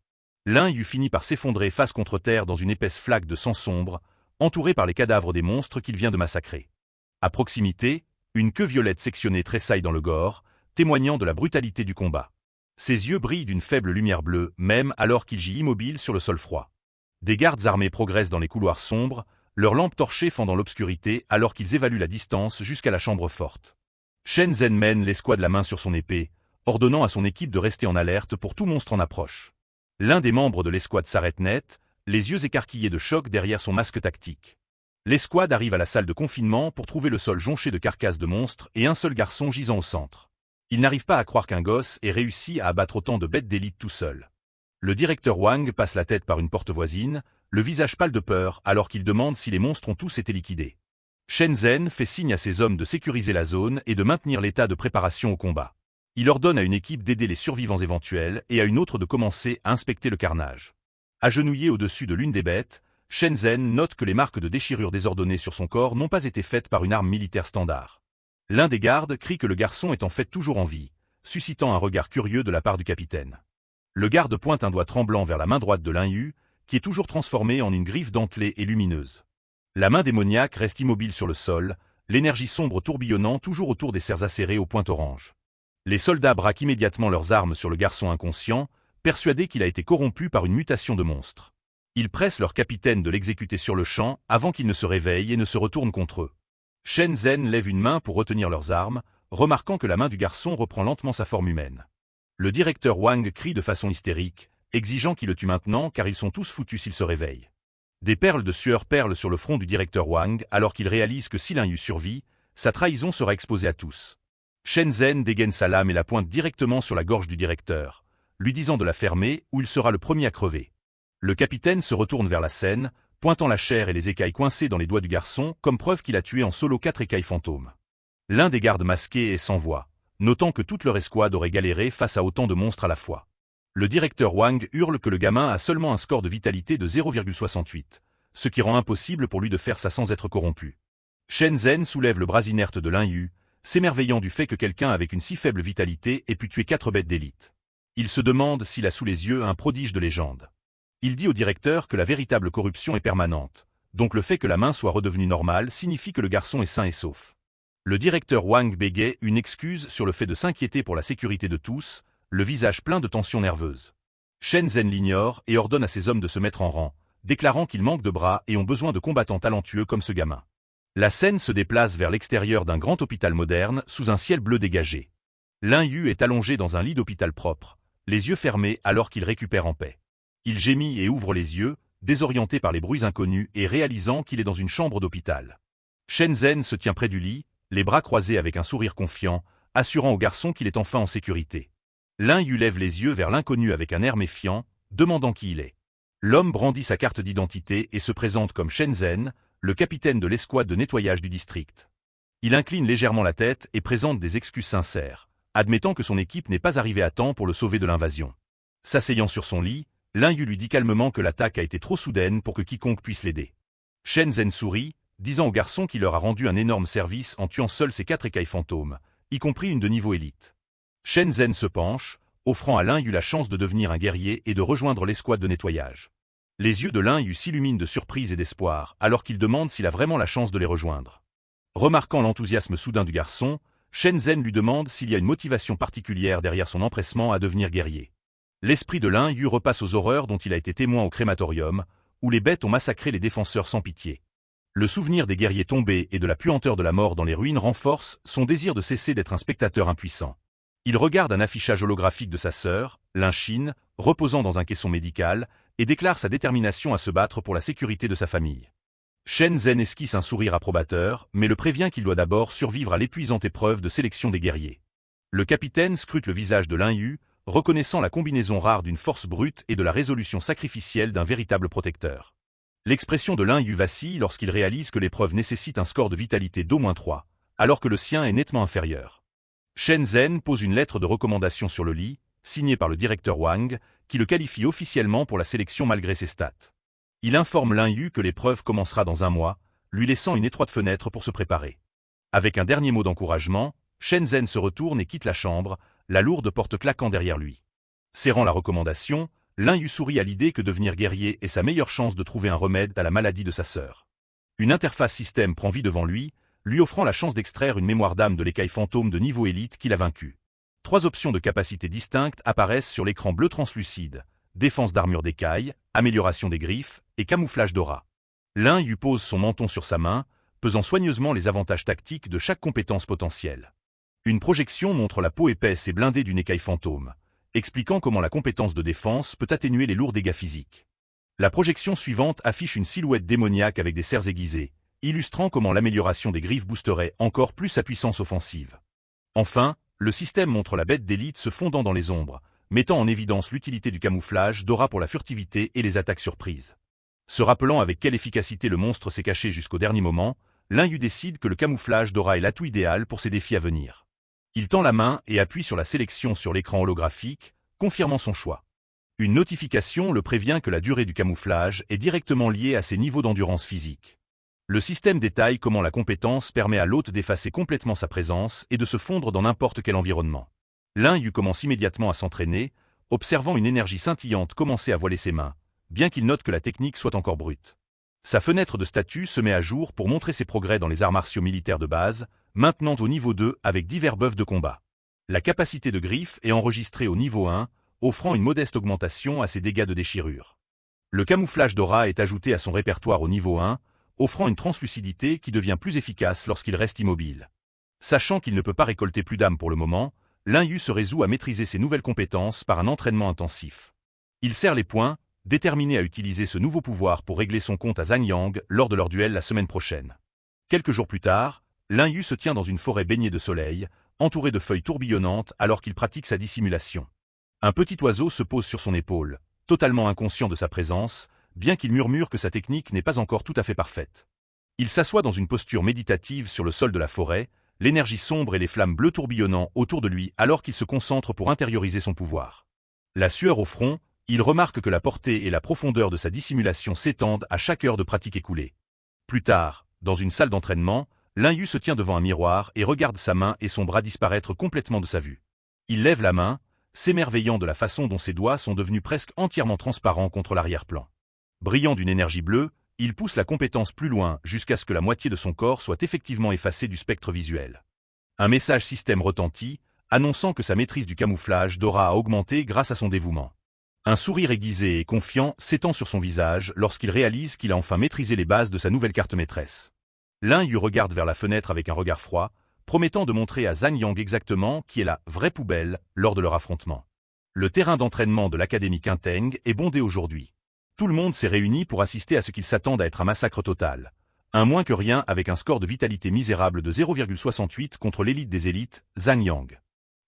Lin Yu finit par s'effondrer face contre terre dans une épaisse flaque de sang sombre, entouré par les cadavres des monstres qu'il vient de massacrer. À proximité, une queue violette sectionnée tressaille dans le gore, témoignant de la brutalité du combat. Ses yeux brillent d'une faible lumière bleue, même alors qu'il gît immobile sur le sol froid. Des gardes armés progressent dans les couloirs sombres, leurs lampes torchées fendant l'obscurité alors qu'ils évaluent la distance jusqu'à la chambre forte. Shen Zhen mène l'escouade la main sur son épée, ordonnant à son équipe de rester en alerte pour tout monstre en approche. L'un des membres de l'escouade s'arrête net, les yeux écarquillés de choc derrière son masque tactique. L'escouade arrive à la salle de confinement pour trouver le sol jonché de carcasses de monstres et un seul garçon gisant au centre. Il n'arrive pas à croire qu'un gosse ait réussi à abattre autant de bêtes d'élite tout seul. Le directeur Wang passe la tête par une porte voisine, le visage pâle de peur alors qu'il demande si les monstres ont tous été liquidés. Shen Zhen fait signe à ses hommes de sécuriser la zone et de maintenir l'état de préparation au combat. Il ordonne à une équipe d'aider les survivants éventuels et à une autre de commencer à inspecter le carnage. Agenouillé au-dessus de l'une des bêtes, Shen Zhen note que les marques de déchirure désordonnées sur son corps n'ont pas été faites par une arme militaire standard. L'un des gardes crie que le garçon est en fait toujours en vie, suscitant un regard curieux de la part du capitaine. Le garde pointe un doigt tremblant vers la main droite de Lin Yu, qui est toujours transformée en une griffe dentelée et lumineuse. La main démoniaque reste immobile sur le sol, l'énergie sombre tourbillonnant toujours autour des serres acérées aux pointes oranges. Les soldats braquent immédiatement leurs armes sur le garçon inconscient, persuadés qu'il a été corrompu par une mutation de monstre. Ils pressent leur capitaine de l'exécuter sur le champ avant qu'il ne se réveille et ne se retourne contre eux. Shen Zhen lève une main pour retenir leurs armes, remarquant que la main du garçon reprend lentement sa forme humaine. Le directeur Wang crie de façon hystérique, exigeant qu'il le tue maintenant car ils sont tous foutus s'ils se réveillent. Des perles de sueur perlent sur le front du directeur Wang alors qu'il réalise que si Lin Yu survit, sa trahison sera exposée à tous. Shen Zhen dégaine sa lame et la pointe directement sur la gorge du directeur, lui disant de la fermer ou il sera le premier à crever. Le capitaine se retourne vers la scène, pointant la chair et les écailles coincées dans les doigts du garçon comme preuve qu'il a tué en solo 4 écailles fantômes. L'un des gardes masqués est sans voix, notant que toute leur escouade aurait galéré face à autant de monstres à la fois. Le directeur Wang hurle que le gamin a seulement un score de vitalité de 0,68, ce qui rend impossible pour lui de faire ça sans être corrompu. Shen Zhen soulève le bras inerte de Lin Yu, s'émerveillant du fait que quelqu'un avec une si faible vitalité ait pu tuer 4 bêtes d'élite. Il se demande s'il a sous les yeux un prodige de légende. Il dit au directeur que la véritable corruption est permanente, donc le fait que la main soit redevenue normale signifie que le garçon est sain et sauf. Le directeur Wang bégaye une excuse sur le fait de s'inquiéter pour la sécurité de tous, le visage plein de tensions nerveuses. Shen Zhen l'ignore et ordonne à ses hommes de se mettre en rang, déclarant qu'ils manquent de bras et ont besoin de combattants talentueux comme ce gamin. La scène se déplace vers l'extérieur d'un grand hôpital moderne sous un ciel bleu dégagé. Lin Yu est allongé dans un lit d'hôpital propre, les yeux fermés alors qu'il récupère en paix. Il gémit et ouvre les yeux, désorienté par les bruits inconnus et réalisant qu'il est dans une chambre d'hôpital. Shen Zhen se tient près du lit, les bras croisés avec un sourire confiant, assurant au garçon qu'il est enfin en sécurité. Lin Yu lève les yeux vers l'inconnu avec un air méfiant, demandant qui il est. L'homme brandit sa carte d'identité et se présente comme Shen Zhen, le capitaine de l'escouade de nettoyage du district. Il incline légèrement la tête et présente des excuses sincères, admettant que son équipe n'est pas arrivée à temps pour le sauver de l'invasion. S'asseyant sur son lit, Lin Yu lui dit calmement que l'attaque a été trop soudaine pour que quiconque puisse l'aider. Shen Zhen sourit, disant au garçon qu'il leur a rendu un énorme service en tuant seuls ses 4 écailles fantômes, y compris une de niveau élite. Shen Zhen se penche, offrant à Lin Yu la chance de devenir un guerrier et de rejoindre l'escouade de nettoyage. Les yeux de Lin Yu s'illuminent de surprise et d'espoir alors qu'il demande s'il a vraiment la chance de les rejoindre. Remarquant l'enthousiasme soudain du garçon, Shenzhen lui demande s'il y a une motivation particulière derrière son empressement à devenir guerrier. L'esprit de Lin Yu repasse aux horreurs dont il a été témoin au crématorium, où les bêtes ont massacré les défenseurs sans pitié. Le souvenir des guerriers tombés et de la puanteur de la mort dans les ruines renforce son désir de cesser d'être un spectateur impuissant. Il regarde un affichage holographique de sa sœur, Lin Xin, reposant dans un caisson médical, et déclare sa détermination à se battre pour la sécurité de sa famille. Shenzhen esquisse un sourire approbateur, mais le prévient qu'il doit d'abord survivre à l'épuisante épreuve de sélection des guerriers. Le capitaine scrute le visage de Lin Yu, reconnaissant la combinaison rare d'une force brute et de la résolution sacrificielle d'un véritable protecteur. L'expression de Lin Yu vacille lorsqu'il réalise que l'épreuve nécessite un score de vitalité d'au moins 3, alors que le sien est nettement inférieur. Shenzhen pose une lettre de recommandation sur le lit, signée par le directeur Wang, qui le qualifie officiellement pour la sélection malgré ses stats. Il informe Lin Yu que l'épreuve commencera dans 1 mois, lui laissant une étroite fenêtre pour se préparer. Avec un dernier mot d'encouragement, Shenzhen se retourne et quitte la chambre, la lourde porte claquant derrière lui. Serrant la recommandation, Lin Yu sourit à l'idée que devenir guerrier est sa meilleure chance de trouver un remède à la maladie de sa sœur. Une interface système prend vie devant lui offrant la chance d'extraire une mémoire d'âme de l'écaille fantôme de niveau élite qu'il a vaincu. 3 options de capacités distinctes apparaissent sur l'écran bleu translucide: défense d'armure d'écaille, amélioration des griffes et camouflage d'aura. Lin Yu pose son menton sur sa main, pesant soigneusement les avantages tactiques de chaque compétence potentielle. Une projection montre la peau épaisse et blindée d'une écaille fantôme, expliquant comment la compétence de défense peut atténuer les lourds dégâts physiques. La projection suivante affiche une silhouette démoniaque avec des serres aiguisées, illustrant comment l'amélioration des griffes boosterait encore plus sa puissance offensive. Enfin, le système montre la bête d'élite se fondant dans les ombres, mettant en évidence l'utilité du camouflage d'aura pour la furtivité et les attaques surprises. Se rappelant avec quelle efficacité le monstre s'est caché jusqu'au dernier moment, Lin Yu décide que le camouflage d'aura est l'atout idéal pour ses défis à venir. Il tend la main et appuie sur la sélection sur l'écran holographique, confirmant son choix. Une notification le prévient que la durée du camouflage est directement liée à ses niveaux d'endurance physique. Le système détaille comment la compétence permet à l'hôte d'effacer complètement sa présence et de se fondre dans n'importe quel environnement. Lin Yu commence immédiatement à s'entraîner, observant une énergie scintillante commencer à voiler ses mains, bien qu'il note que la technique soit encore brute. Sa fenêtre de statut se met à jour pour montrer ses progrès dans les arts martiaux militaires de base, maintenant au niveau 2 avec divers buffs de combat. La capacité de griffe est enregistrée au niveau 1, offrant une modeste augmentation à ses dégâts de déchirure. Le camouflage d'aura est ajouté à son répertoire au niveau 1, offrant une translucidité qui devient plus efficace lorsqu'il reste immobile. Sachant qu'il ne peut pas récolter plus d'âme pour le moment, Lin Yu se résout à maîtriser ses nouvelles compétences par un entraînement intensif. Il serre les poings, déterminé à utiliser ce nouveau pouvoir pour régler son compte à Zhang Yang lors de leur duel la semaine prochaine. Quelques jours plus tard, Lin Yu se tient dans une forêt baignée de soleil, entourée de feuilles tourbillonnantes alors qu'il pratique sa dissimulation. Un petit oiseau se pose sur son épaule, totalement inconscient de sa présence, bien qu'il murmure que sa technique n'est pas encore tout à fait parfaite. Il s'assoit dans une posture méditative sur le sol de la forêt, l'énergie sombre et les flammes bleues tourbillonnant autour de lui alors qu'il se concentre pour intérioriser son pouvoir. La sueur au front, il remarque que la portée et la profondeur de sa dissimulation s'étendent à chaque heure de pratique écoulée. Plus tard, dans une salle d'entraînement, Lin Yu se tient devant un miroir et regarde sa main et son bras disparaître complètement de sa vue. Il lève la main, s'émerveillant de la façon dont ses doigts sont devenus presque entièrement transparents contre l'arrière-plan. Brillant d'une énergie bleue, il pousse la compétence plus loin jusqu'à ce que la moitié de son corps soit effectivement effacée du spectre visuel. Un message système retentit, annonçant que sa maîtrise du camouflage d'aura a augmenté grâce à son dévouement. Un sourire aiguisé et confiant s'étend sur son visage lorsqu'il réalise qu'il a enfin maîtrisé les bases de sa nouvelle carte maîtresse. Lin Yu regarde vers la fenêtre avec un regard froid, promettant de montrer à Zhang Yang exactement qui est la vraie poubelle lors de leur affrontement. Le terrain d'entraînement de l'Académie Qinteng est bondé aujourd'hui. Tout le monde s'est réuni pour assister à ce qu'ils s'attendent à être un massacre total. Un moins que rien avec un score de vitalité misérable de 0,68 contre l'élite des élites, Zhang Yang.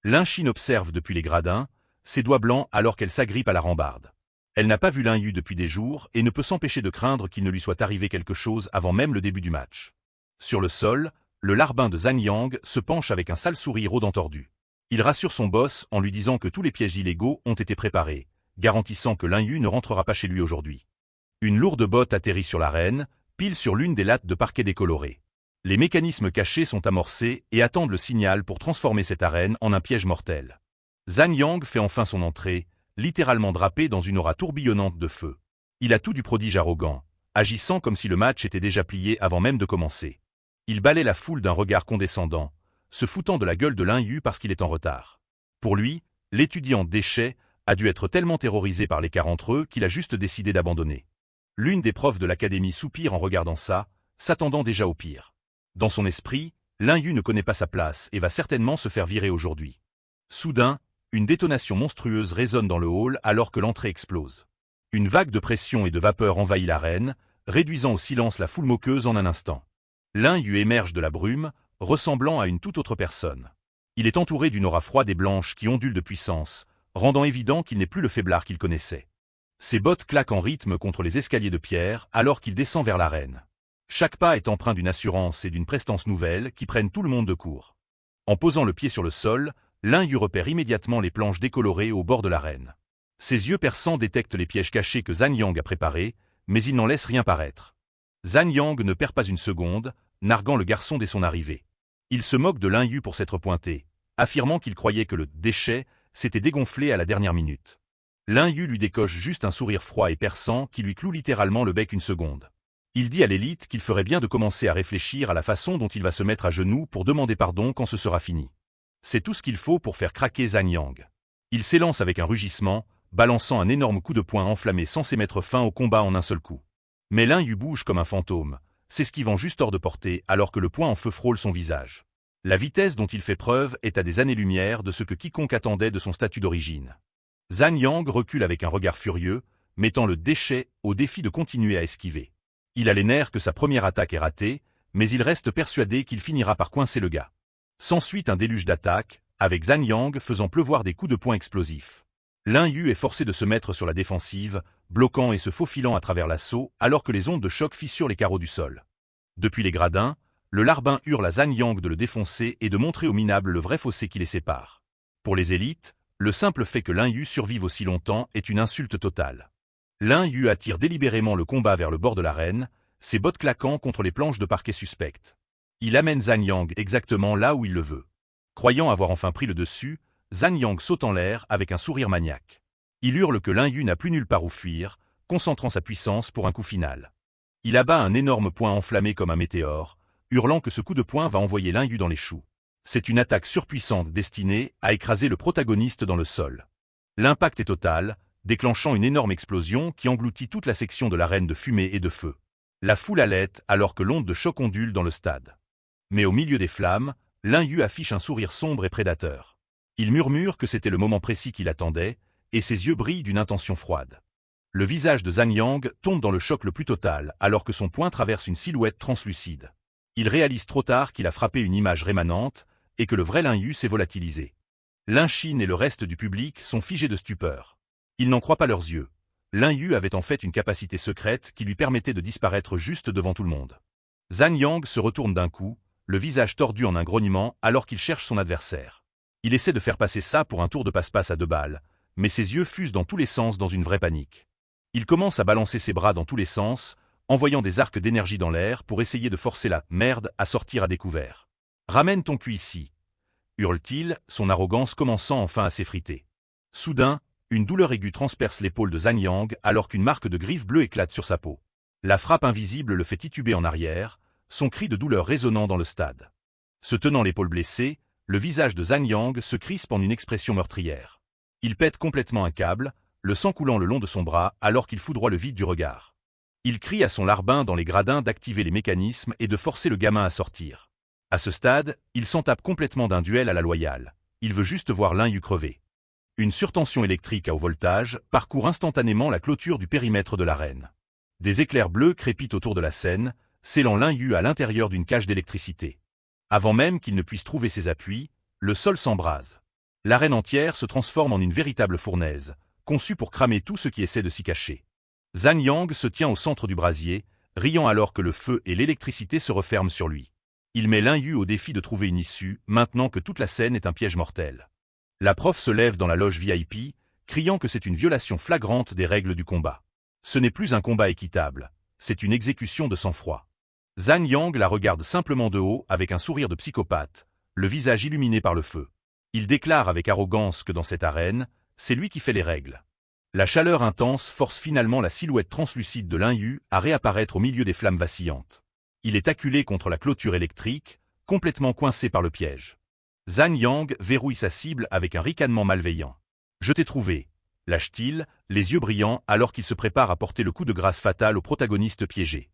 Lin Xin observe depuis les gradins, ses doigts blancs alors qu'elle s'agrippe à la rambarde. Elle n'a pas vu Lin Yu depuis des jours et ne peut s'empêcher de craindre qu'il ne lui soit arrivé quelque chose avant même le début du match. Sur le sol, le larbin de Zhang Yang se penche avec un sale sourire aux dents tordues. Il rassure son boss en lui disant que tous les pièges illégaux ont été préparés, garantissant que Lin Yu ne rentrera pas chez lui aujourd'hui. Une lourde botte atterrit sur l'arène, pile sur l'une des lattes de parquet décolorées. Les mécanismes cachés sont amorcés et attendent le signal pour transformer cette arène en un piège mortel. Zhang Yang fait enfin son entrée, littéralement drapé dans une aura tourbillonnante de feu. Il a tout du prodige arrogant, agissant comme si le match était déjà plié avant même de commencer. Il balaie la foule d'un regard condescendant, se foutant de la gueule de Lin Yu parce qu'il est en retard. Pour lui, l'étudiant déchet a dû être tellement terrorisé par l'écart entre eux qu'il a juste décidé d'abandonner. L'une des profs de l'académie soupire en regardant ça, s'attendant déjà au pire. Dans son esprit, Lin Yu ne connaît pas sa place et va certainement se faire virer aujourd'hui. Soudain, une détonation monstrueuse résonne dans le hall alors que l'entrée explose. Une vague de pression et de vapeur envahit l'arène, réduisant au silence la foule moqueuse en un instant. Lin Yu émerge de la brume, ressemblant à une toute autre personne. Il est entouré d'une aura froide et blanche qui ondule de puissance, rendant évident qu'il n'est plus le faiblard qu'il connaissait. Ses bottes claquent en rythme contre les escaliers de pierre alors qu'il descend vers l'arène. Chaque pas est empreint d'une assurance et d'une prestance nouvelle qui prennent tout le monde de court. En posant le pied sur le sol, Lin Yu repère immédiatement les planches décolorées au bord de l'arène. Ses yeux perçants détectent les pièges cachés que Zhang Yang a préparés, mais il n'en laisse rien paraître. Zhang Yang ne perd pas une seconde, narguant le garçon dès son arrivée. Il se moque de Lin Yu pour s'être pointé, affirmant qu'il croyait que le déchet s'était dégonflé à la dernière minute. Lin Yu lui décoche juste un sourire froid et perçant qui lui cloue littéralement le bec une seconde. Il dit à l'élite qu'il ferait bien de commencer à réfléchir à la façon dont il va se mettre à genoux pour demander pardon quand ce sera fini. C'est tout ce qu'il faut pour faire craquer Zhang Yang. Il s'élance avec un rugissement, balançant un énorme coup de poing enflammé censé mettre fin au combat en un seul coup. Mais Lin Yu bouge comme un fantôme, s'esquivant juste hors de portée alors que le poing en feu frôle son visage. La vitesse dont il fait preuve est à des années-lumière de ce que quiconque attendait de son statut d'origine. Zhang Yang recule avec un regard furieux, mettant le déchet au défi de continuer à esquiver. Il a les nerfs que sa première attaque est ratée, mais il reste persuadé qu'il finira par coincer le gars. S'ensuit un déluge d'attaques, avec Zhang Yang faisant pleuvoir des coups de poing explosifs. Lin Yu est forcé de se mettre sur la défensive, bloquant et se faufilant à travers l'assaut alors que les ondes de choc fissurent les carreaux du sol. Depuis les gradins, le larbin hurle à Zhang Yang de le défoncer et de montrer aux minables le vrai fossé qui les sépare. Pour les élites, le simple fait que Lin Yu survive aussi longtemps est une insulte totale. Lin Yu attire délibérément le combat vers le bord de l'arène, ses bottes claquant contre les planches de parquet suspectes. Il amène Zhang Yang exactement là où il le veut. Croyant avoir enfin pris le dessus, Zhang Yang saute en l'air avec un sourire maniaque. Il hurle que Lin Yu n'a plus nulle part où fuir, concentrant sa puissance pour un coup final. Il abat un énorme poing enflammé comme un météore, hurlant que ce coup de poing va envoyer Lin Yu dans les choux. C'est une attaque surpuissante destinée à écraser le protagoniste dans le sol. L'impact est total, déclenchant une énorme explosion qui engloutit toute la section de l'arène de fumée et de feu. La foule halète alors que l'onde de choc ondule dans le stade. Mais au milieu des flammes, Lin Yu affiche un sourire sombre et prédateur. Il murmure que c'était le moment précis qu'il attendait, et ses yeux brillent d'une intention froide. Le visage de Zhang Yang tombe dans le choc le plus total alors que son poing traverse une silhouette translucide. Il réalise trop tard qu'il a frappé une image rémanente et que le vrai Lin Yu s'est volatilisé. Lin Xin et le reste du public sont figés de stupeur. Ils n'en croient pas leurs yeux. Lin Yu avait en fait une capacité secrète qui lui permettait de disparaître juste devant tout le monde. Zhang Yang se retourne d'un coup, le visage tordu en un grognement alors qu'il cherche son adversaire. Il essaie de faire passer ça pour un tour de passe-passe à 2 balles, mais ses yeux fusent dans tous les sens dans une vraie panique. Il commence à balancer ses bras dans tous les sens, envoyant des arcs d'énergie dans l'air pour essayer de forcer la merde à sortir à découvert. « Ramène ton cul ici !» hurle-t-il, son arrogance commençant enfin à s'effriter. Soudain, une douleur aiguë transperce l'épaule de Zhang Yang alors qu'une marque de griffe bleue éclate sur sa peau. La frappe invisible le fait tituber en arrière, son cri de douleur résonnant dans le stade. Se tenant l'épaule blessée, le visage de Zhang Yang se crispe en une expression meurtrière. Il pète complètement un câble, le sang coulant le long de son bras alors qu'il foudroie le vide du regard. Il crie à son larbin dans les gradins d'activer les mécanismes et de forcer le gamin à sortir. À ce stade, il s'en tape complètement d'un duel à la loyale. Il veut juste voir Lin Yu crever. Une surtension électrique à haut voltage parcourt instantanément la clôture du périmètre de l'arène. Des éclairs bleus crépitent autour de la scène, scellant Lin Yu à l'intérieur d'une cage d'électricité. Avant même qu'il ne puisse trouver ses appuis, le sol s'embrase. L'arène entière se transforme en une véritable fournaise, conçue pour cramer tout ce qui essaie de s'y cacher. Zhang Yang se tient au centre du brasier, riant alors que le feu et l'électricité se referment sur lui. Il met Lin Yu au défi de trouver une issue, maintenant que toute la scène est un piège mortel. La prof se lève dans la loge VIP, criant que c'est une violation flagrante des règles du combat. Ce n'est plus un combat équitable, c'est une exécution de sang-froid. Zhang Yang la regarde simplement de haut avec un sourire de psychopathe, le visage illuminé par le feu. Il déclare avec arrogance que dans cette arène, c'est lui qui fait les règles. La chaleur intense force finalement la silhouette translucide de Lin Yu à réapparaître au milieu des flammes vacillantes. Il est acculé contre la clôture électrique, complètement coincé par le piège. Zhang Yang verrouille sa cible avec un ricanement malveillant. « Je t'ai trouvé », lâche-t-il, les yeux brillants alors qu'il se prépare à porter le coup de grâce fatal au protagoniste piégé.